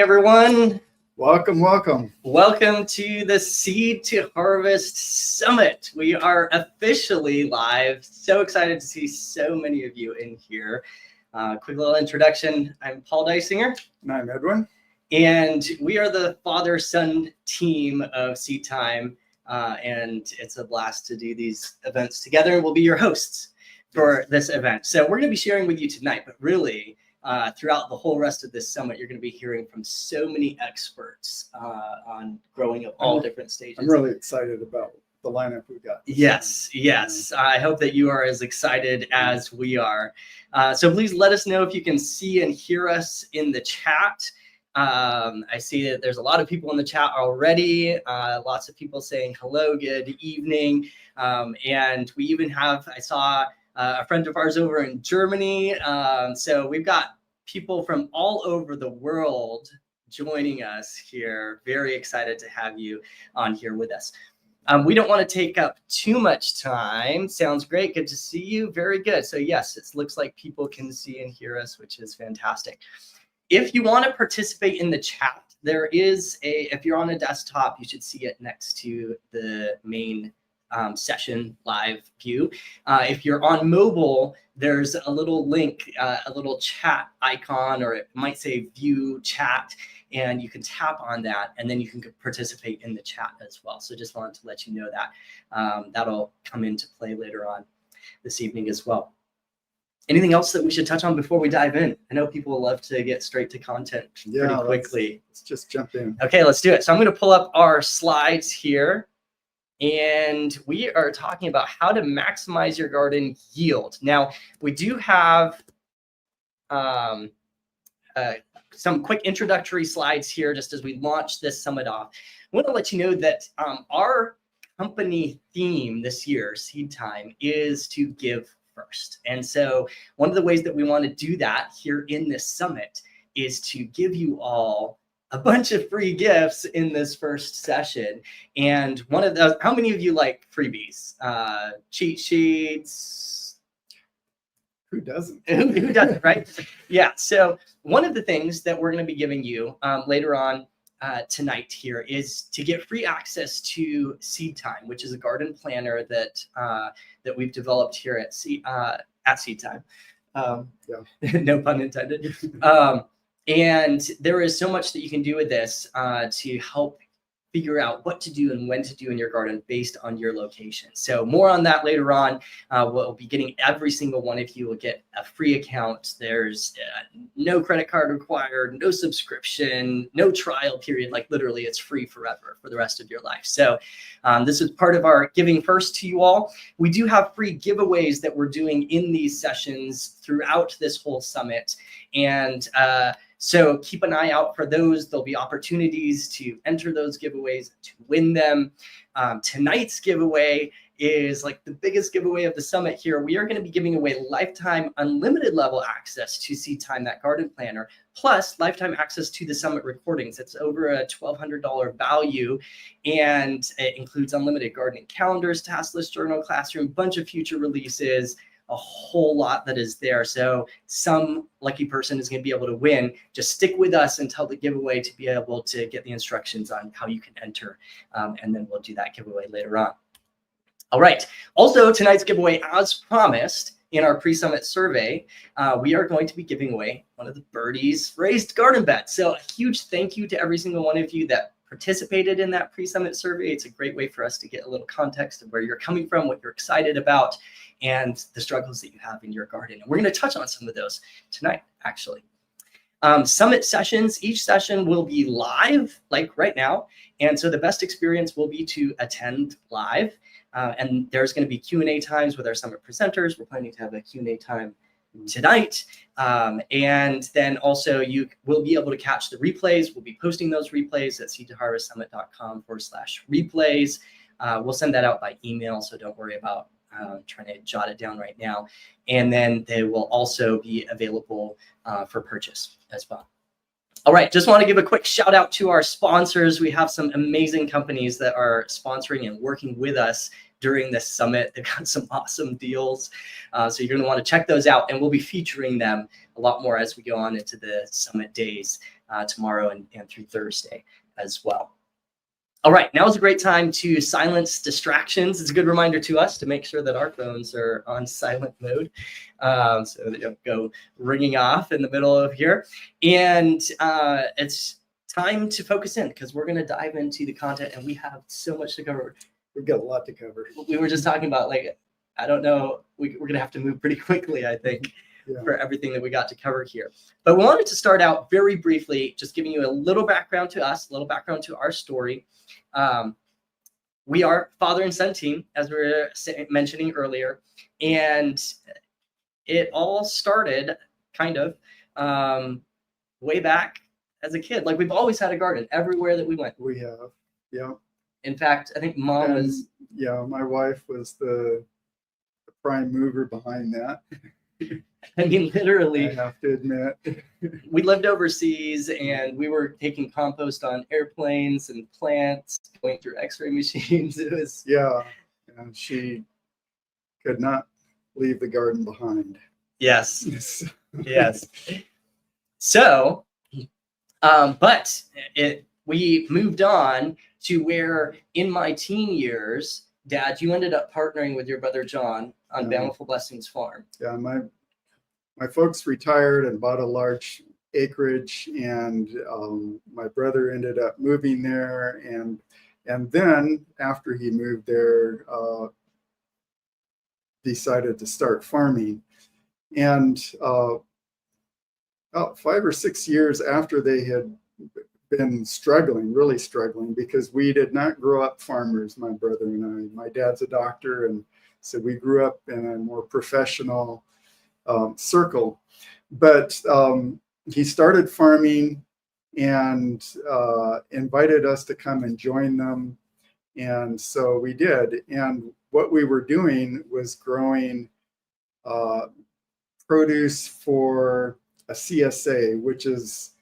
everyone. Welcome, welcome. Welcome to the Seed to Harvest Summit. We are officially live. So excited to see so many of you in here. Quick little introduction. I'm Paul Dysinger. And I'm Edwin. And we are the father-son team of Seed Time. And it's a blast to do these events together. And we'll be your hosts for this event. So we're going to be sharing with you tonight, but really, throughout the whole rest of this summit, you're going to be hearing from so many experts on growing at all different stages. I'm really excited about the lineup we got. Yes. I hope that you are as excited as we are. So please let us know if you can see and hear us in the chat. I see that there's a lot of people in the chat already. Lots of people saying hello, good evening. And we even have, I saw a friend of ours over in Germany. So we've got people from all over the world joining us here. Very excited to have you on here with us. We don't want to take up too much time. Sounds great. Good to see you. Very good. So yes, it looks like people can see and hear us, which is fantastic. If you want to participate in the chat, there is if you're on a desktop, you should see it next to the main session live view. If you're on mobile, there's a little link, a little chat icon, or it might say view chat, and you can tap on that and then you can participate in the chat as well. So just wanted to let you know that that'll come into play later on this evening as well. Anything else that we should touch on before we dive in? I know people love to get straight to content pretty quickly. Let's just jump in. Okay, let's do it. So I'm going to pull up our slides here. And we are talking about how to maximize your garden yield. Now, we do have some quick introductory slides here just as we launch this summit off. I want to let you know that our company theme this year, Seed Time, is to give first. And so one of the ways that we want to do that here in this summit is to give you all a bunch of free gifts in this first session. And one of those, how many of you like freebies? Cheat sheets? Who doesn't? Who doesn't, right? Yeah, so one of the things that we're going to be giving you later on tonight here is to get free access to Seed Time, which is a garden planner that that we've developed here at Seed Time. No pun intended. And there is so much that you can do with this to help figure out what to do and when to do in your garden based on your location. So more on that later on. We'll be getting every single one of you will get a free account. There's no credit card required, no subscription, no trial period. Like literally it's free forever for the rest of your life. So this is part of our giving first to you all. We do have free giveaways that we're doing in these sessions throughout this whole summit. And so keep an eye out for those. There'll be opportunities to enter those giveaways, to win them. Tonight's giveaway is like the biggest giveaway of the summit here. We are going to be giving away lifetime unlimited level access to Seed Time, that garden planner, plus lifetime access to the summit recordings. It's over a $1,200 value, and it includes unlimited gardening calendars, task list, journal, classroom, bunch of future releases, a whole lot that is there. So some lucky person is going to be able to win. Just stick with us until the giveaway to be able to get the instructions on how you can enter. And then we'll do that giveaway later on. All right. Also, tonight's giveaway, as promised in our pre-summit survey, we are going to be giving away one of the Birdies raised garden beds. So a huge thank you to every single one of you that participated in that pre-summit survey. It's a great way for us to get a little context of where you're coming from, what you're excited about, and the struggles that you have in your garden. And we're going to touch on some of those tonight, actually. Summit sessions, each session will be live, like right now. And so the best experience will be to attend live. And there's going to be Q&A times with our summit presenters. We're planning to have a Q&A time tonight. And then also you will be able to catch the replays. We'll be posting those replays at seedtoharvestsummit.com/replays. We'll send that out by email, so don't worry about trying to jot it down right now. And then they will also be available for purchase as well. All right, just want to give a quick shout out to our sponsors. We have some amazing companies that are sponsoring and working with us during this summit. They've got some awesome deals. So you're going to want to check those out, and we'll be featuring them a lot more as we go on into the summit days. tomorrow and through Thursday as well. All right, now is a great time to silence distractions. It's a good reminder to us to make sure that our phones are on silent mode, so they don't go ringing off in the middle of here. And it's time to focus in because we're going to dive into the content, and we have so much to cover. We've got a lot to cover. We were just talking about, like, I don't know, we're going to have to move pretty quickly, I think, for everything that we got to cover here. But we wanted to start out very briefly, just giving you a little background to us, a little background to our story. We are father and son team, as we were mentioning earlier, and it all started kind of way back as a kid. Like, we've always had a garden everywhere that we went. We have, yeah. In fact, I think Mom was. Yeah, my wife was the prime mover behind that. I mean, literally, I have to admit. We lived overseas and we were taking compost on airplanes and plants, going through x-ray machines. It was. Yeah, and she could not leave the garden behind. Yes. Yes. So, but we moved on to where in my teen years, Dad, you ended up partnering with your brother John on Bountiful Blessings Farm. Yeah, my folks retired and bought a large acreage, and my brother ended up moving there, and then after he moved there, decided to start farming. And about 5 or 6 years after they had been struggling, really struggling, because we did not grow up farmers, my brother and I. My dad's a doctor, and so we grew up in a more professional circle. But he started farming and invited us to come and join them. And so we did. And what we were doing was growing produce for a CSA, which is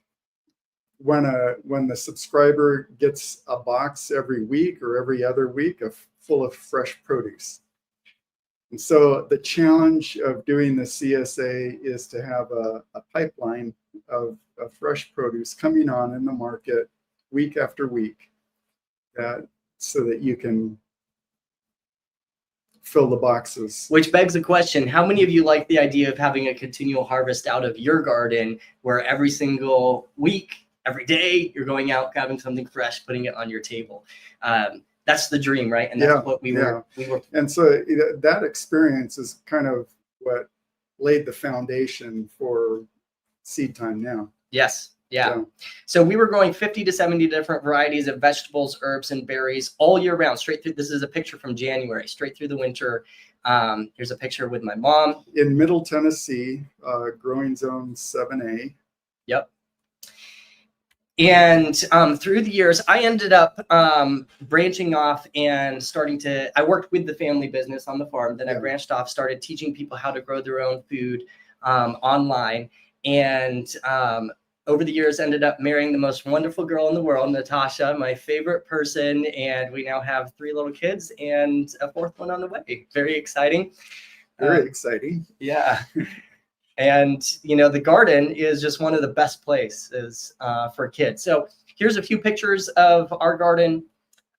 when the subscriber gets a box every week or every other week full of fresh produce. And so the challenge of doing the CSA is to have a pipeline of fresh produce coming on in the market week after week, so that you can fill the boxes. Which begs the question, how many of you like the idea of having a continual harvest out of your garden where every single week, every day, you're going out, grabbing something fresh, putting it on your table? That's the dream, right? And that's what we were. And so that experience is kind of what laid the foundation for Seed Time now. Yes. Yeah. So we were growing 50 to 70 different varieties of vegetables, herbs, and berries all year round, straight through. This is a picture from January, straight through the winter. Here's a picture with my mom. In Middle Tennessee, growing zone 7A. Yep. And through the years, I ended up branching off and I worked with the family business on the farm. Then I branched off, started teaching people how to grow their own food online. And over the years, ended up marrying the most wonderful girl in the world, Natasha, my favorite person. And we now have 3 little kids and a 4th one on the way. Very exciting. Very exciting. Yeah. And, the garden is just one of the best places for kids. So here's a few pictures of our garden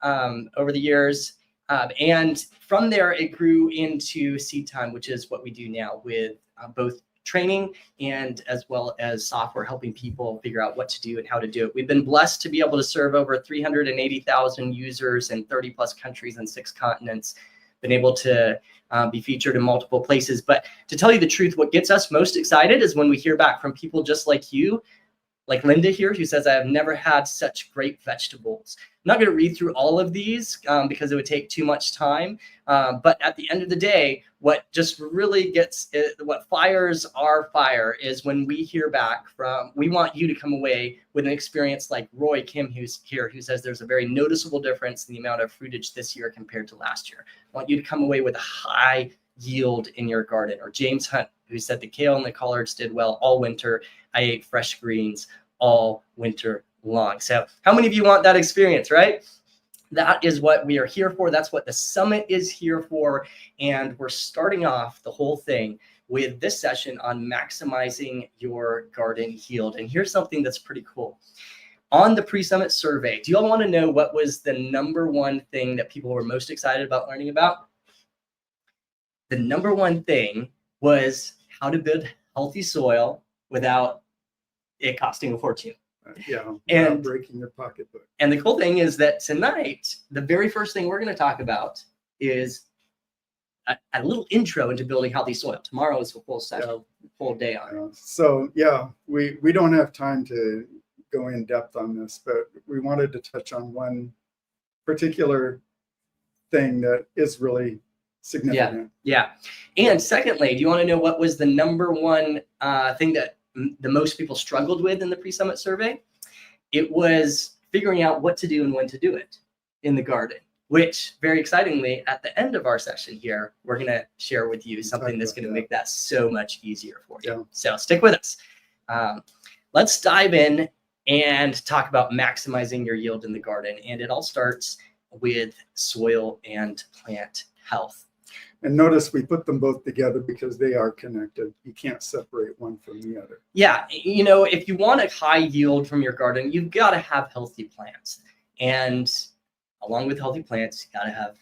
over the years. And from there, it grew into Seed Time, which is what we do now with both training and as well as software, helping people figure out what to do and how to do it. We've been blessed to be able to serve over 380,000 users in 30 plus countries and 6 continents, been able to be featured in multiple places. But to tell you the truth, what gets us most excited is when we hear back from people just like you, like Linda here, who says, I have never had such great vegetables. I'm not going to read through all of these because it would take too much time. But at the end of the day, what just really what fires our fire is when we hear back we want you to come away with an experience like Roy Kim, who's here, who says there's a very noticeable difference in the amount of fruitage this year compared to last year. I want you to come away with a high yield in your garden. Or James Hunt, who said the kale and the collards did well all winter. I ate fresh greens all winter long. So how many of you want that experience, right? That is what we are here for. That's what the summit is here for. And we're starting off the whole thing with this session on maximizing your garden yield. And here's something that's pretty cool. On the pre-summit survey, do you all want to know what was the number one thing that people were most excited about learning about? The number one thing was how to build healthy soil without it costing a fortune. And breaking your pocketbook. And the cool thing is that tonight, the very first thing we're going to talk about is a little intro into building healthy soil. Tomorrow is a full session, full day on it. So we don't have time to go in depth on this, but we wanted to touch on one particular thing that is really significant. Yeah. And secondly, do you want to know what was the number one thing that the most people struggled with in the pre-summit survey? It was figuring out what to do and when to do it in the garden, which very excitingly at the end of our session here, we're going to share with you something that's going to make that so much easier for you. Yeah. So stick with us. Let's dive in and talk about maximizing your yield in the garden. And it all starts with soil and plant health. And notice we put them both together because they are connected. You can't separate one from the other. Yeah, you know, if you want a high yield from your garden, you've got to have healthy plants. And along with healthy plants, you got to have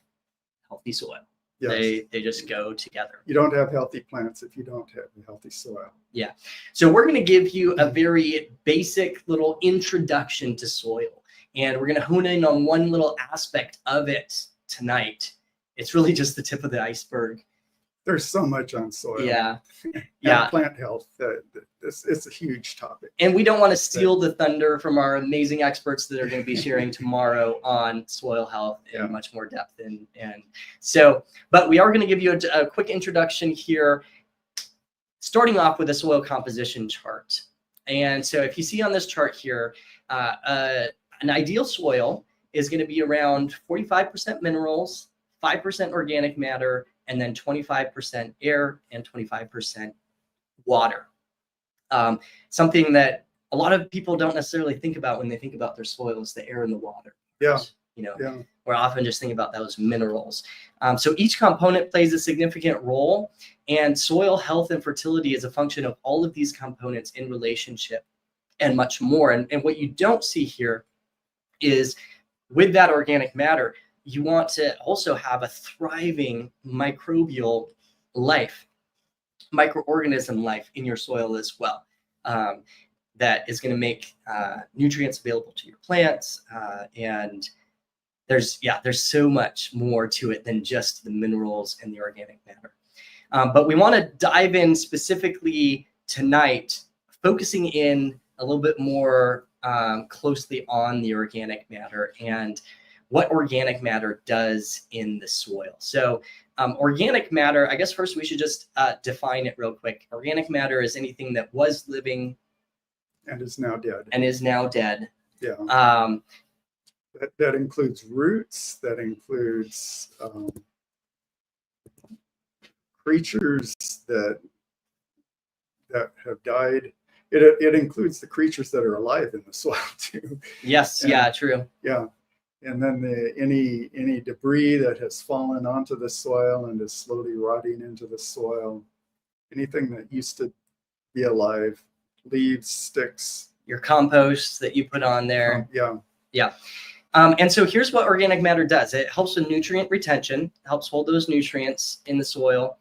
healthy soil. Yes. They just go together. You don't have healthy plants if you don't have healthy soil. Yeah. So we're going to give you a very basic little introduction to soil. And we're going to hone in on one little aspect of it tonight. It's really just the tip of the iceberg. There's so much on soil. Yeah. And plant health. It's a huge topic. And we don't want to steal the thunder from our amazing experts that are going to be sharing tomorrow on soil health in much more depth. And so, but we are going to give you a quick introduction here, starting off with a soil composition chart. And so if you see on this chart here, an ideal soil is going to be around 45% minerals, 5% organic matter, and then 25% air and 25% water. Something that a lot of people don't necessarily think about when they think about their soil is the air and the water. Yeah. You know, we're often just thinking about those minerals. So each component plays a significant role, and soil health and fertility is a function of all of these components in relationship and much more. And what you don't see here is with that organic matter, you want to also have a thriving microbial life, microorganism life in your soil as well. That is going to make nutrients available to your plants. And there's so much more to it than just the minerals and the organic matter. But we want to dive in specifically tonight, focusing in a little bit more closely on the organic matter and what organic matter does in the soil. So organic matter, I guess first we should just define it real quick. Organic matter is anything that was living and is now dead. Yeah. That includes roots, that includes creatures that have died. It includes the creatures that are alive in the soil too. Yes, true. Yeah. And then any debris that has fallen onto the soil and is slowly rotting into the soil, anything that used to be alive, leaves, sticks. Your compost that you put on there. Yeah. And so here's what organic matter does. It helps with nutrient retention, helps hold those nutrients in the soil.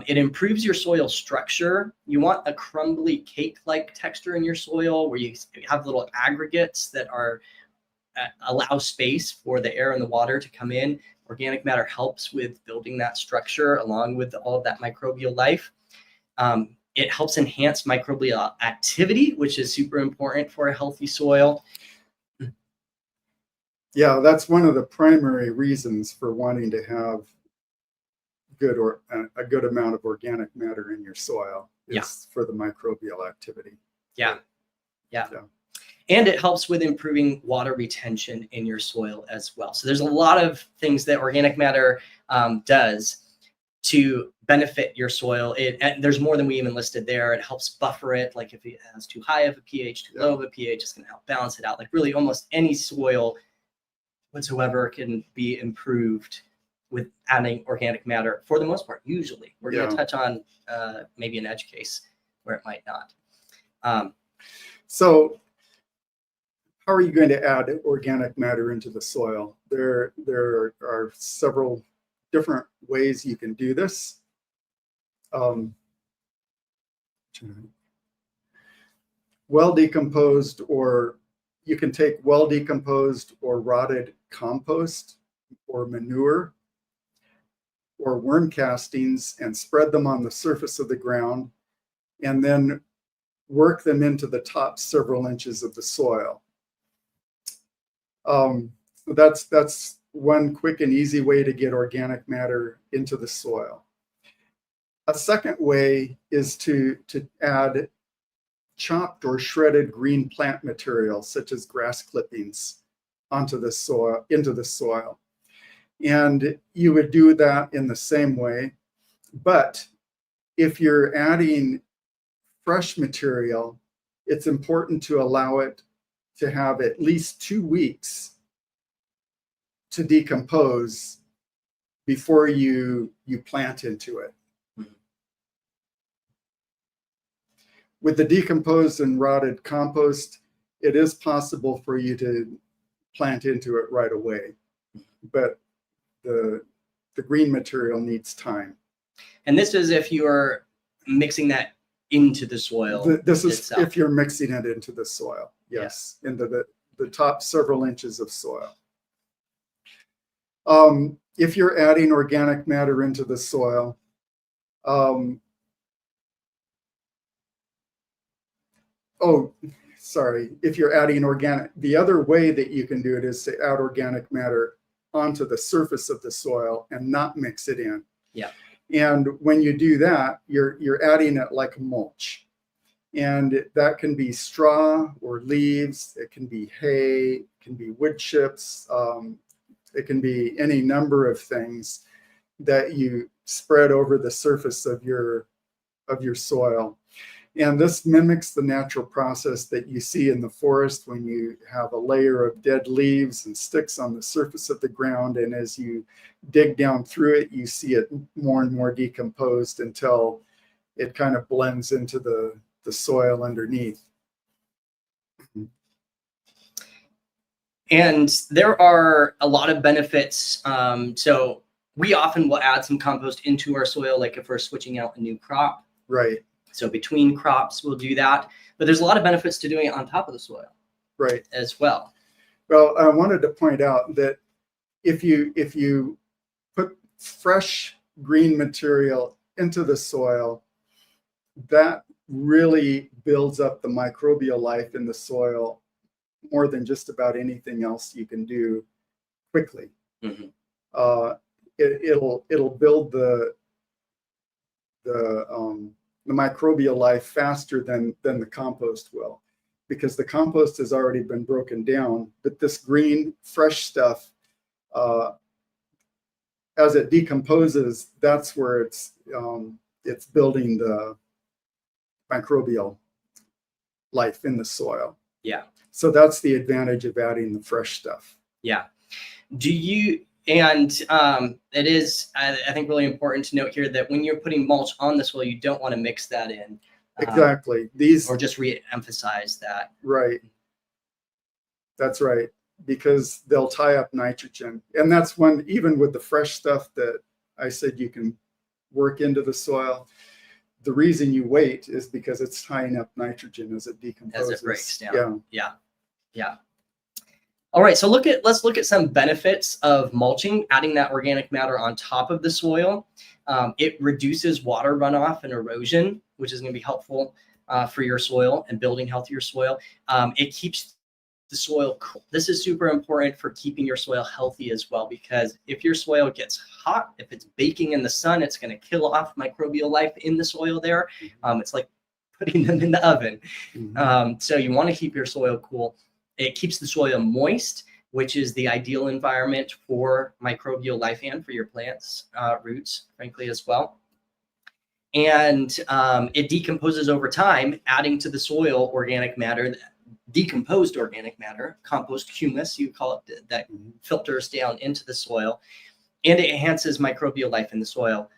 It improves your soil structure. You want a crumbly cake-like texture in your soil where you have little aggregates that allow space for the air and the water to come in. Organic matter helps with building that structure along with all of that microbial life. It helps enhance microbial activity, which is super important for a healthy soil. Yeah, that's one of the primary reasons for wanting to have a good amount of organic matter in your soil is for the microbial activity. Yeah. And it helps with improving water retention in your soil as well. So there's a lot of things that organic matter does to benefit your soil. And there's more than we even listed there. It helps buffer it. Like if it has too high of a pH, too low of a pH, it's going to help balance it out. Like really almost any soil whatsoever can be improved with adding organic matter for the most part. Usually, we're going to Yeah. touch on maybe an edge case where it might not. So how are you going to add organic matter into the soil? There are several different ways you can do this. Well decomposed, or you can take well decomposed or rotted compost or manure or worm castings and spread them on the surface of the ground, and then work them into the top several inches of the soil. That's one quick and easy way to get organic matter into the soil. A second way is to add chopped or shredded green plant material, such as grass clippings, into the soil. And you would do that in the same way. But if you're adding fresh material, it's important to allow it to have at least 2 weeks to decompose before you plant into it. With the decomposed and rotted compost, it is possible for you to plant into it right away, but the green material needs time. And this is if you are mixing that into the soil. This is itself. if you're mixing it into the soil, yes, into the top several inches of soil. If you're adding organic matter into the soil, if you're adding organic, the other way that you can do it is to add organic matter onto the surface of the soil and not mix it in. Yeah. And when you do that, you're adding it like mulch. And that can be straw or leaves, it can be hay, it can be wood chips, it can be any number of things that you spread over the surface of your soil. And this mimics the natural process that you see in the forest when you have a layer of dead leaves and sticks on the surface of the ground. And as you dig down through it, you see it more and more decomposed until it kind of blends into the soil underneath. And there are a lot of benefits. So we often will add some compost into our soil, like if we're switching out a new crop. Right. So between crops, we'll do that. But there's a lot of benefits to doing it on top of the soil. Right. As well. Well, I wanted to point out that if you put fresh green material into the soil, that really builds up the microbial life in the soil more than just about anything else you can do quickly. Mm-hmm. It'll build the microbial life faster than the compost will, because the compost has already been broken down. But this green, fresh stuff, as it decomposes, that's where it's building the microbial life in the soil. Yeah. So that's the advantage of adding the fresh stuff. Yeah. It is, I think, really important to note here that when you're putting mulch on the soil, you don't want to mix that in. Exactly. Or just re-emphasize that. Right. That's right. Because they'll tie up nitrogen. And that's one, even with the fresh stuff that I said you can work into the soil, the reason you wait is because it's tying up nitrogen as it decomposes. As it breaks down. Yeah. Yeah. All right, so let's look at some benefits of mulching, adding that organic matter on top of the soil. It reduces water runoff and erosion, which is going to be helpful for your soil and building healthier soil. It keeps the soil cool. This is super important for keeping your soil healthy as well, because if your soil gets hot, if it's baking in the sun, it's going to kill off microbial life in the soil there. It's like putting them in the oven. Mm-hmm. So you want to keep your soil cool. It keeps the soil moist, which is the ideal environment for microbial life and for your plants' roots, frankly, as well. And it decomposes over time, adding to the soil organic matter, decomposed organic matter, compost humus, you call it, that filters down into the soil. And it enhances microbial life in the soil,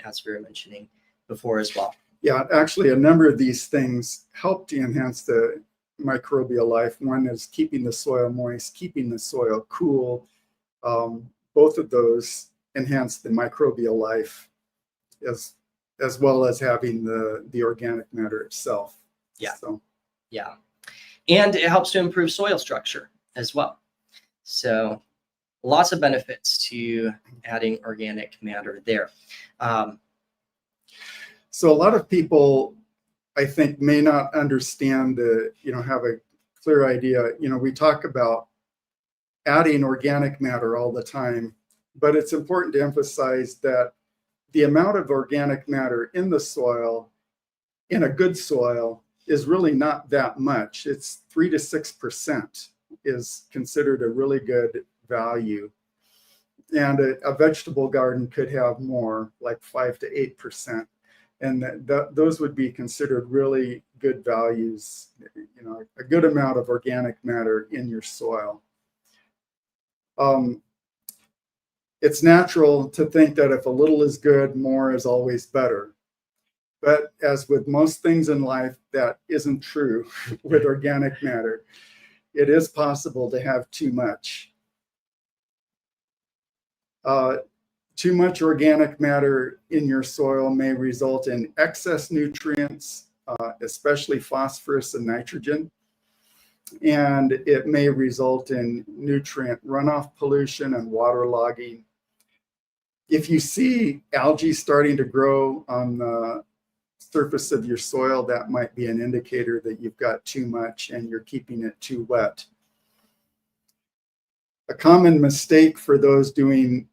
as we were mentioning before as well. Yeah, actually, a number of these things help to enhance the microbial life. One is keeping the soil moist, keeping the soil cool. Both of those enhance the microbial life as well as having the organic matter itself. Yeah. So. Yeah. And it helps to improve soil structure as well. So lots of benefits to adding organic matter there. So a lot of people, I think, may not understand have a clear idea. We talk about adding organic matter all the time, but it's important to emphasize that the amount of organic matter in the soil, in a good soil, is really not that much. It's 3 to 6% is considered a really good value. And a vegetable garden could have more, like 5 to 8%. And those would be considered really good values, a good amount of organic matter in your soil. It's natural to think that if a little is good, more is always better. But as with most things in life, that isn't true with organic matter. It is possible to have too much. Too much organic matter in your soil may result in excess nutrients, especially phosphorus and nitrogen. And it may result in nutrient runoff pollution and waterlogging. If you see algae starting to grow on the surface of your soil, that might be an indicator that you've got too much and you're keeping it too wet. A common mistake for those doing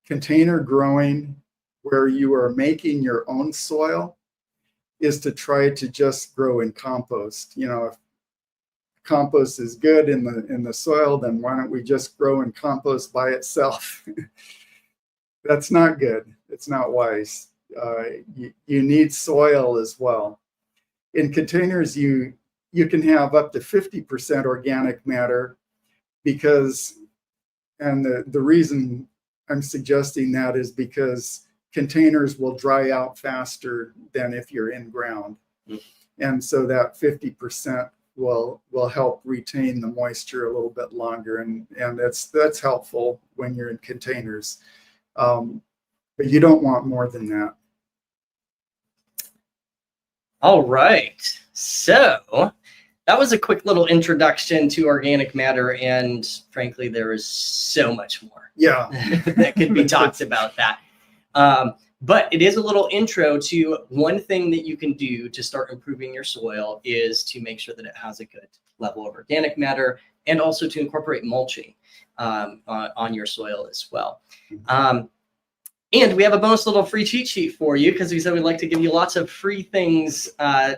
container growing where you are making your own soil is to try to just grow in compost. If compost is good in the soil, then why don't we just grow in compost by itself? That's not good. It's not wise. You need soil as well. In containers, you can have up to 50% organic matter because, and the reason I'm suggesting that is because containers will dry out faster than if you're in ground. And so that 50% will help retain the moisture a little bit longer. And that's helpful when you're in containers. But you don't want more than that. All right. So that was a quick little introduction to organic matter. And frankly, there is so much more that could be talked about that. But it is a little intro to one thing that you can do to start improving your soil is to make sure that it has a good level of organic matter and also to incorporate mulching on your soil as well. And we have a bonus little free cheat sheet for you because we said we'd like to give you lots of free things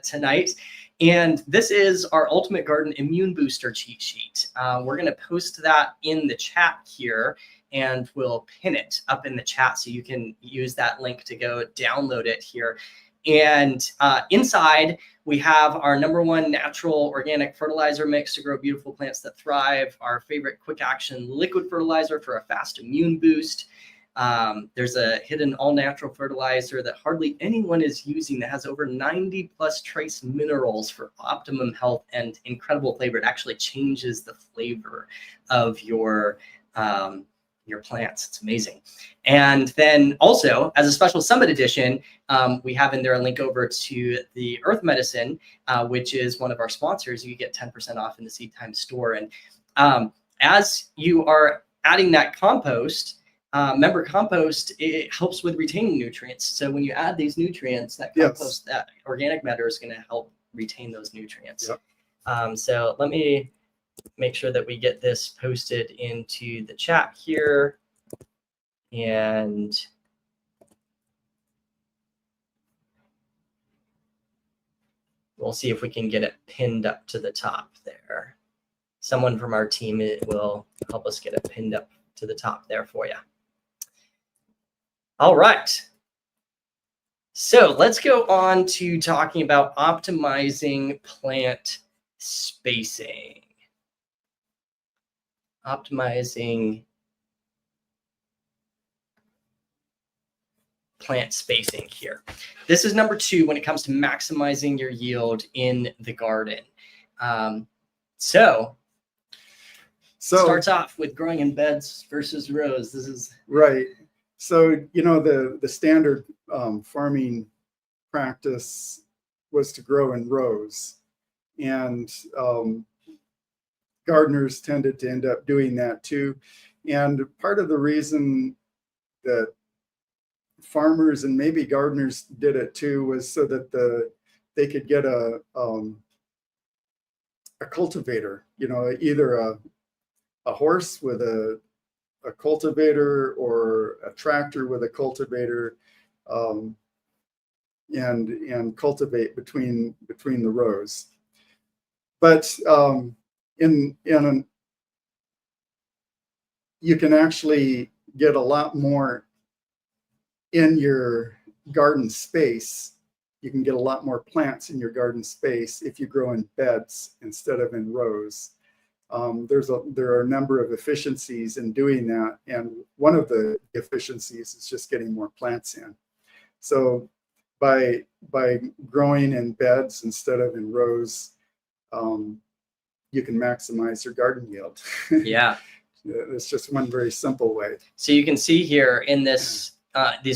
tonight. And this is our Ultimate Garden Immune Booster cheat sheet. We're going to post that in the chat here, and we'll pin it up in the chat so you can use that link to go download it here. And inside, we have our #1 natural organic fertilizer mix to grow beautiful plants that thrive, our favorite quick action liquid fertilizer for a fast immune boost. There's a hidden all-natural fertilizer that hardly anyone is using that has over 90 plus trace minerals for optimum health and incredible flavor. It actually changes the flavor of your plants. It's amazing. And then also, as a special summit edition, we have in there a link over to the Earth Medicine, which is one of our sponsors. You get 10% off in the Seed Time store. And as you are adding that compost, remember, compost, it helps with retaining nutrients. So when you add these nutrients, that compost, that organic matter is going to help retain those nutrients. Yep. So let me make sure that we get this posted into the chat here. And we'll see if we can get it pinned up to the top there. Someone from our team will help us get it pinned up to the top there for you. All right. So let's go on to talking about optimizing plant spacing. Optimizing plant spacing here. This is number 2 when it comes to maximizing your yield in the garden. So starts off with growing in beds versus rows. This is right. So, the standard farming practice was to grow in rows, and gardeners tended to end up doing that too. And part of the reason that farmers and maybe gardeners did it too was so that they could get a cultivator, either a horse with a cultivator or a tractor with a cultivator, and cultivate between the rows. But you can actually get a lot more in your garden space. You can get a lot more plants in your garden space if you grow in beds instead of in rows. There are a number of efficiencies in doing that, and one of the efficiencies is just getting more plants in. So by growing in beds instead of in rows, you can maximize your garden yield. Yeah. It's just one very simple way. So you can see here in this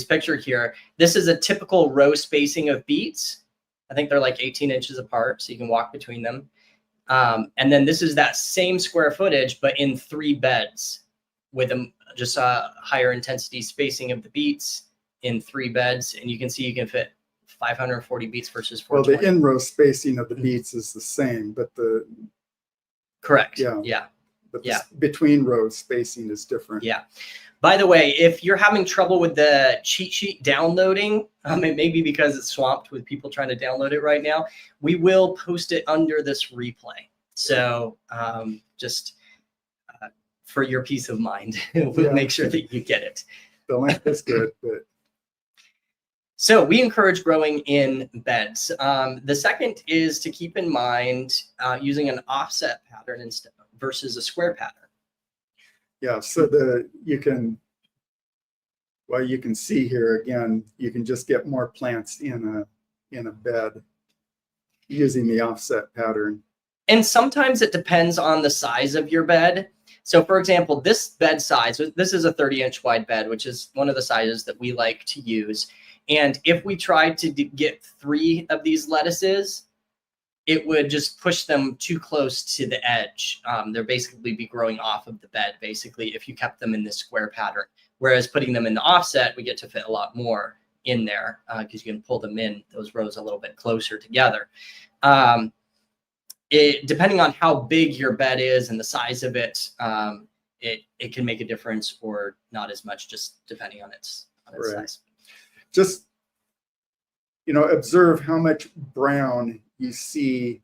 picture here, this is a typical row spacing of beets. I think they're like 18 inches apart, so you can walk between them. And then this is that same square footage, but in 3 beds with just a higher intensity spacing of the beets in 3 beds. And you can see you can fit 540 beets versus 420. Well, the in-row spacing of the beets is the same, but correct. Yeah. But between rows spacing is different. Yeah. By the way, if you're having trouble with the cheat sheet downloading, it may be because it's swamped with people trying to download it right now. We will post it under this replay. So just for your peace of mind, we'll make sure that you get it. The link is good. But... So we encourage growing in beds. The second is to keep in mind using an offset pattern versus a square pattern. Yeah, so you can see here again, you can just get more plants in a bed using the offset pattern. And sometimes it depends on the size of your bed. So for example, this bed size, this is a 30-inch wide bed, which is one of the sizes that we like to use. And if we tried to get 3 of these lettuces, it would just push them too close to the edge. They'll basically be growing off of the bed, basically, if you kept them in this square pattern. Whereas putting them in the offset, we get to fit a lot more in there because you can pull them in, those rows a little bit closer together. Depending on how big your bed is and the size of it, it can make a difference or not as much, just depending on its right. size. Just, observe how much brown you see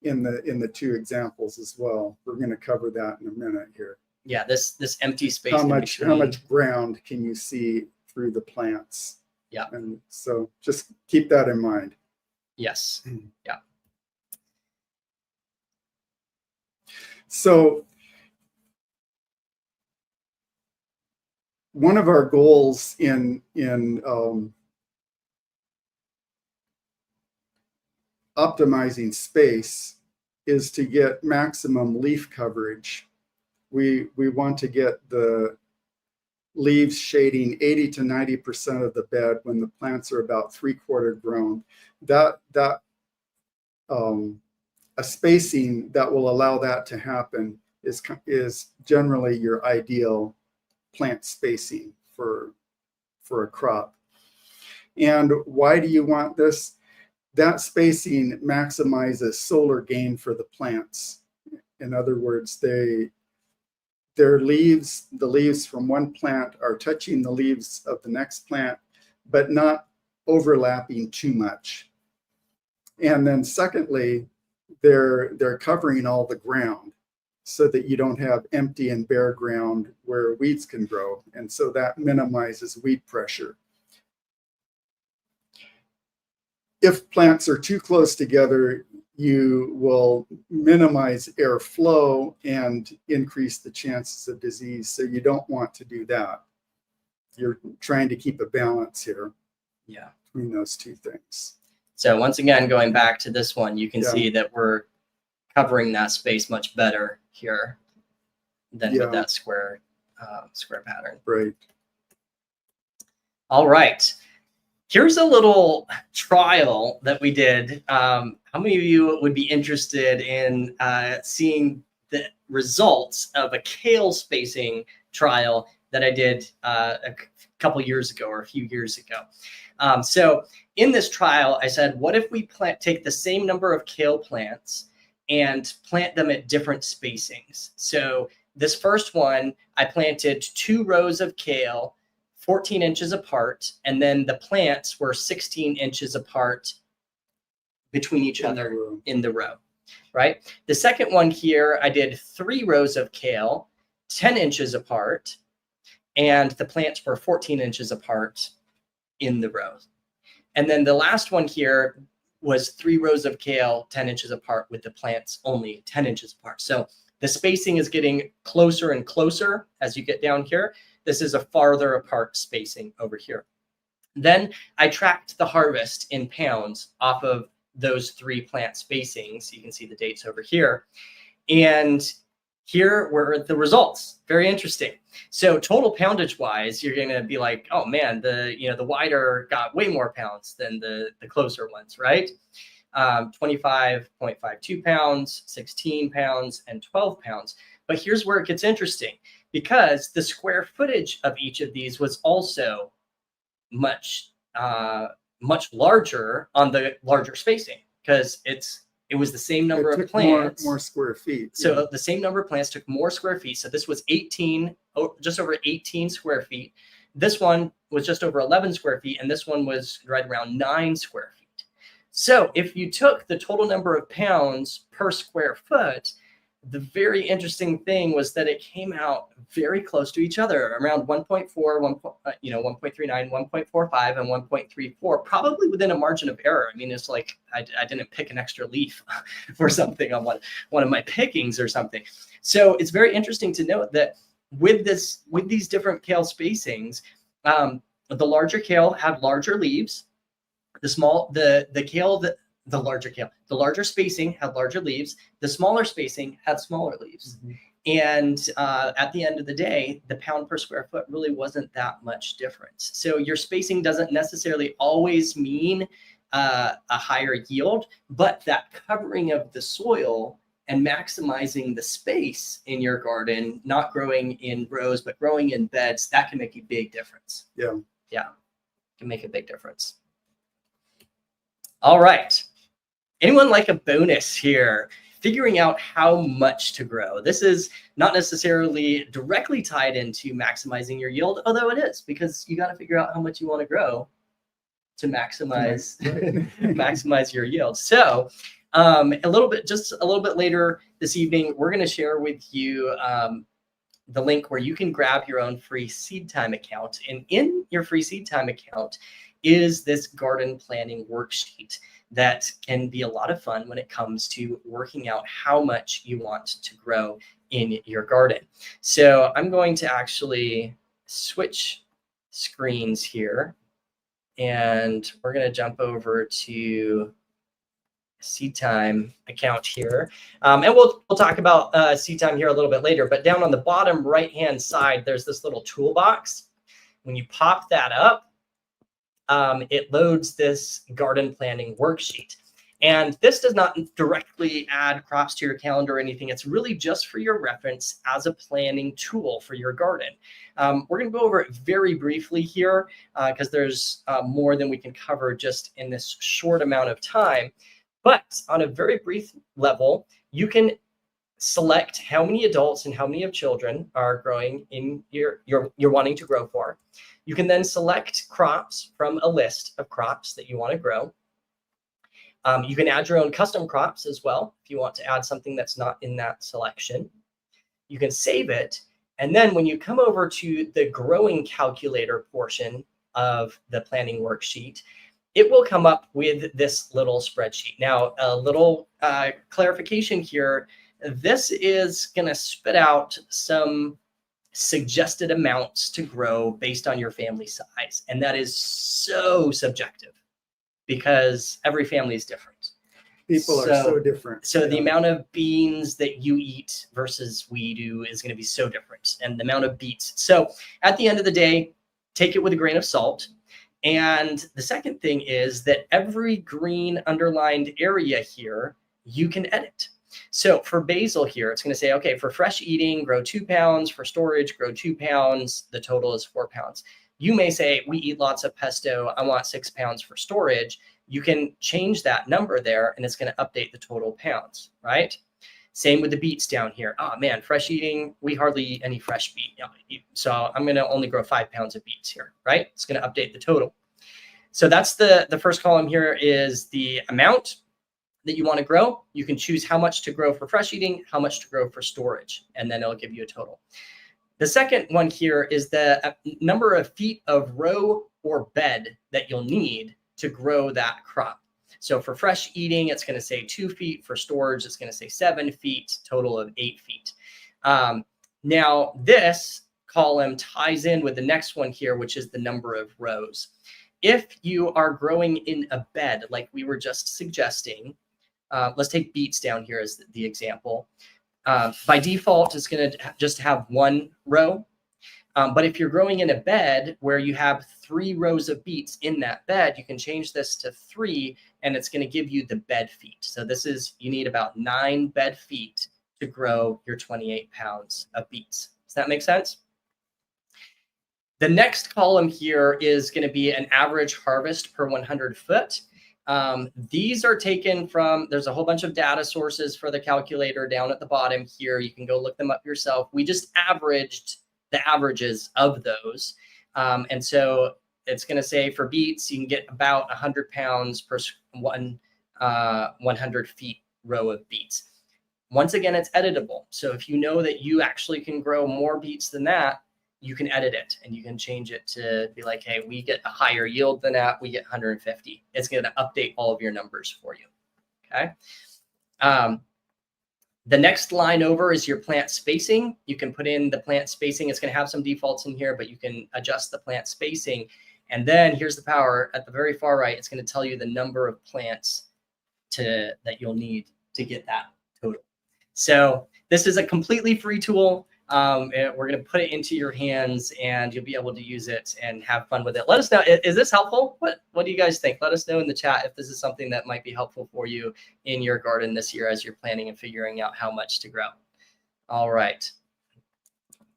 in the 2 examples as well. We're going to cover that in a minute here. Yeah, this empty space. How much ground can you see through the plants? Yeah. And so just keep that in mind. Yes. Yeah. So one of our goals in optimizing space is to get maximum leaf coverage. We want to get the leaves shading 80 to 90% of the bed when the plants are about 3/4 grown. A spacing that will allow that to happen is generally your ideal plant spacing for a crop. And why do you want this? That spacing maximizes solar gain for the plants. In other words, the leaves from one plant are touching the leaves of the next plant, but not overlapping too much. And then secondly, they're covering all the ground so that you don't have empty and bare ground where weeds can grow. And so that minimizes weed pressure. If plants are too close together, you will minimize airflow and increase the chances of disease. So you don't want to do that. you're trying to keep a balance here Yeah. between those two things. So once again, going back to this one, you can Yeah. see that we're covering that space much better here than Yeah. with that square pattern. Right. All right. Here's a little trial that we did. How many of you would be interested in seeing the results of a kale spacing trial that I did a couple years ago or a few years ago? So in this trial, I said, what if we take the same number of kale plants and plant them at different spacings? So this first one, I planted 2 rows of kale 14 inches apart, and then the plants were 16 inches apart between each other in the row, right? The second one here, I did 3 rows of kale 10 inches apart, and the plants were 14 inches apart in the rows. And then the last one here was 3 rows of kale 10 inches apart with the plants only 10 inches apart. So the spacing is getting closer and closer as you get down here. This is a farther apart spacing over here. Then I tracked the harvest in pounds off of those 3 plant spacings. You can see the dates over here. And here were the results. Very interesting. So total poundage wise, you're going to be like, oh man, the wider got way more pounds than the closer ones, right? 25.52 pounds, 16 pounds, and 12 pounds. But here's where it gets interesting, because the square footage of each of these was also much larger on the larger spacing, because it was the same number of plants. More square feet. So yeah. The same number of plants took more square feet. So this was just over 18 square feet. This one was just over 11 square feet, and this one was right around 9 square feet. So if you took the total number of pounds per square foot, the very interesting thing was that it came out very close to each other, around 1.4, 1.39, 1.45, and 1.34, probably within a margin of error. I mean, it's like I didn't pick an extra leaf or something on one of my pickings or something. So it's very interesting to note that with these different kale spacings, the larger kale had larger leaves. The larger spacing had larger leaves. The smaller spacing had smaller leaves. Mm-hmm. And at the end of the day, the pound per square foot really wasn't that much difference. So your spacing doesn't necessarily always mean a higher yield, but that covering of the soil and maximizing the space in your garden, not growing in rows, but growing in beds, that can make a big difference. Yeah. Yeah, can make a big difference. All right. Anyone like a bonus here? Figuring out how much to grow. This is not necessarily directly tied into maximizing your yield, although it is, because you got to figure out how much you want to grow to maximize maximize your yield. So a little bit later this evening, we're going to share with you the link where you can grab your own free seed time account. And in your free seed time account is this garden planning worksheet that can be a lot of fun when it comes to working out how much you want to grow in your garden. So I'm going to actually switch screens here, and we're going to jump over to seed time account here. And we'll talk about seed time here a little bit later, but down on the bottom right-hand side, there's this little toolbox. When you pop that up, it loads this garden planning worksheet. And this does not directly add crops to your calendar or anything. It's really just for your reference as a planning tool for your garden. We're going to go over it very briefly here because there's more than we can cover just in this short amount of time. But on a very brief level, you can select how many adults and how many of children are growing in you're wanting to grow for. You can then select crops from a list of crops that you want to grow. You can add your own custom crops as well if you want to add something that's not in that selection. You can save it. And then when you come over to the growing calculator portion of the planning worksheet, it will come up with this little spreadsheet. Now, a little clarification here. This is going to spit out some suggested amounts to grow based on your family size. And that is so subjective because every family is different. People are so different. So the amount of beans that you eat versus we do is going to be so different, and the amount of beets. So at the end of the day, take it with a grain of salt. And the second thing is that every green underlined area here, you can edit. So for basil here, it's going to say, okay, for fresh eating, grow 2 pounds. For storage, grow 2 pounds. The total is 4 pounds. You may say, we eat lots of pesto. I want 6 pounds for storage. You can change that number there, and it's going to update the total pounds, right? Same with the beets down here. Oh man, fresh eating, we hardly eat any fresh beet. So I'm going to only grow 5 pounds of beets here, right? It's going to update the total. So that's the first column here is the amount that you want to grow. You can choose how much to grow for fresh eating, how much to grow for storage, and then it'll give you a total. The second one here is the number of feet of row or bed that you'll need to grow that crop. So for fresh eating, it's going to say 2 feet. For storage, it's going to say 7 feet, total of 8 feet. Now, this column ties in with the next one here, which is the number of rows. If you are growing in a bed, like we were just suggesting, let's take beets down here as the example. By default, it's going to just have 1 row. But if you're growing in a bed where you have 3 rows of beets in that bed, you can change this to 3, and it's going to give you the bed feet. So this is, you need about 9 bed feet to grow your 28 pounds of beets. Does that make sense? The next column here is going to be an average harvest per 100 foot. These are taken from, there's a whole bunch of data sources for the calculator down at the bottom here. You can go look them up yourself. We just averaged the averages of those. And so it's going to say for beets, you can get about 100 pounds per 100 feet row of beets. Once again, it's editable. So if you know that you actually can grow more beets than that, you can edit it and you can change it to be like, hey, we get a higher yield than that. We get 150. It's going to update all of your numbers for you. Okay. The next line over is your plant spacing. You can put in the plant spacing. It's going to have some defaults in here, but you can adjust the plant spacing. And then here's the power at the very far right. It's going to tell you the number of plants that you'll need to get that total. So this is a completely free tool. We're going to put it into your hands and you'll be able to use it and have fun with it. Let us know. Is this helpful? What do you guys think? Let us know in the chat if this is something that might be helpful for you in your garden this year as you're planning and figuring out how much to grow. All right.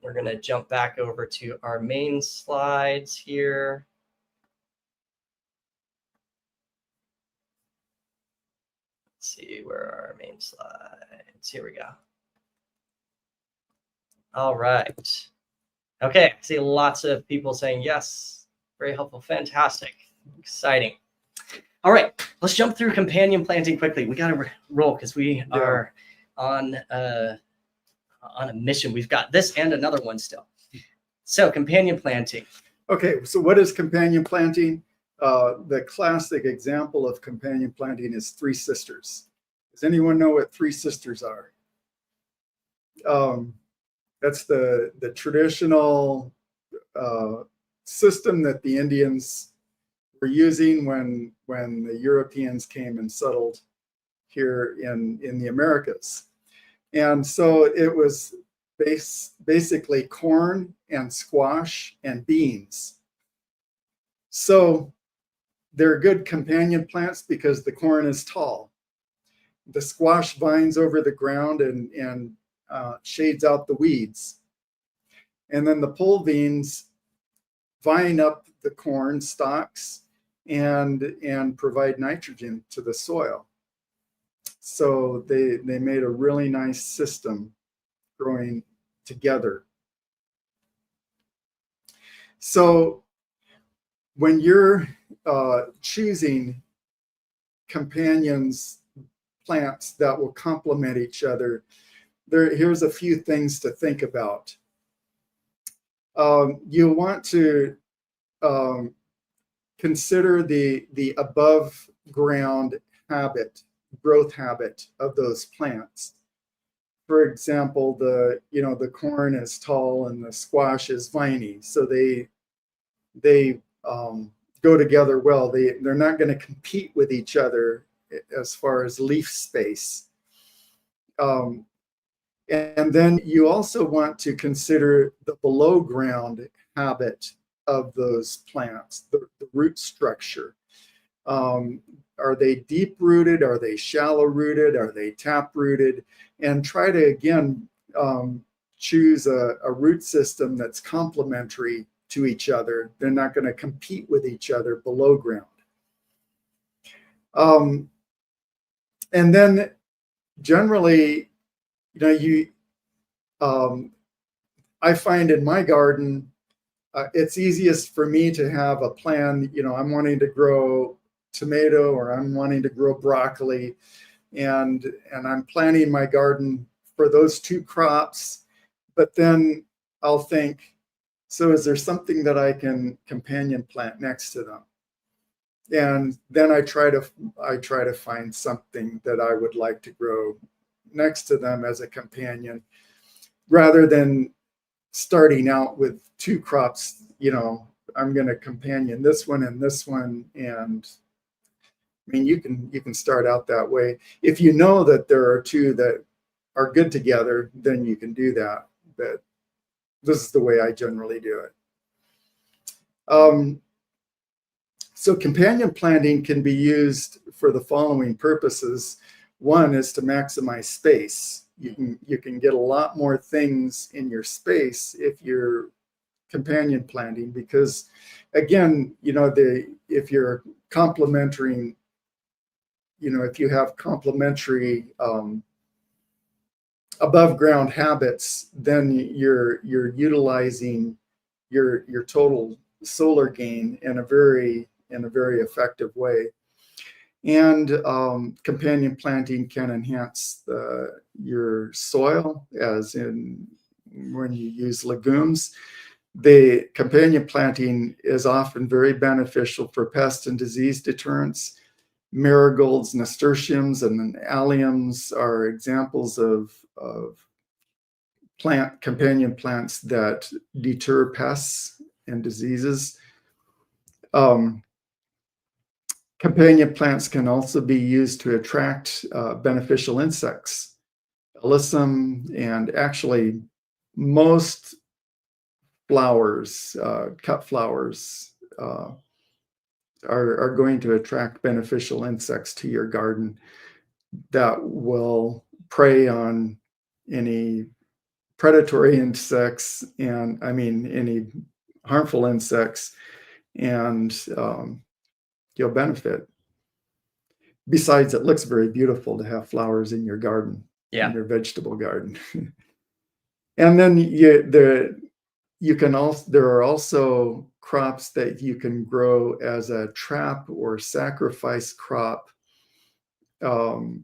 We're going to jump back over to our main slides here. Let's see, where are our main slides? Here we go. All right. Okay, I see lots of people saying yes. Very helpful. Fantastic. Exciting. All right, let's jump through companion planting quickly. We got to roll because we are on a mission. We've got this and another one still. So companion planting. Okay, so what is companion planting? The classic example of companion planting is Three Sisters. Does anyone know what Three Sisters are? That's the traditional system that the Indians were using when the Europeans came and settled here in the Americas. And so it was basically corn and squash and beans. So they're good companion plants because the corn is tall. The squash vines over the ground and shades out the weeds. And then the pole beans vine up the corn stalks and provide nitrogen to the soil. So they made a really nice system growing together. So when you're choosing companions, plants that will complement each other, here's a few things to think about. You want to consider the above ground growth habit of those plants. for example, the corn is tall and the squash is viney, so they go together well. They're not going to compete with each other as far as leaf space. And then you also want to consider the below ground habit of those plants, the root structure. Are they deep rooted? Are they shallow rooted? Are they tap rooted? And try to, again, choose a root system that's complementary to each other. They're not going to compete with each other below ground. And then generally, I find in my garden, it's easiest for me to have a plan. I'm wanting to grow tomato, or I'm wanting to grow broccoli, and I'm planning my garden for those two crops. But then I'll think, so is there something that I can companion plant next to them? And then I try to find something that I would like to grow next to them as a companion, rather than starting out with two crops. I'm going to companion this one and this one, and I mean, you can start out that way. If you know that there are two that are good together, then you can do that. But this is the way I generally do it. So companion planting can be used for the following purposes. One is to maximize space. You can get a lot more things in your space if you're companion planting, because again, if you're complementing, if you have complementary above ground habits, then you're utilizing your total solar gain in a very effective way. And companion planting can enhance your soil, as in when you use legumes. The companion planting is often very beneficial for pest and disease deterrence. Marigolds, nasturtiums, and alliums are examples of companion plants that deter pests and diseases. Companion plants can also be used to attract beneficial insects. Alyssum, and actually most flowers, cut flowers, are going to attract beneficial insects to your garden that will prey on any predatory insects, and any harmful insects, and you'll benefit. Besides, it looks very beautiful to have flowers in your garden, in your vegetable garden. And then there are also crops that you can grow as a trap or sacrifice crop. For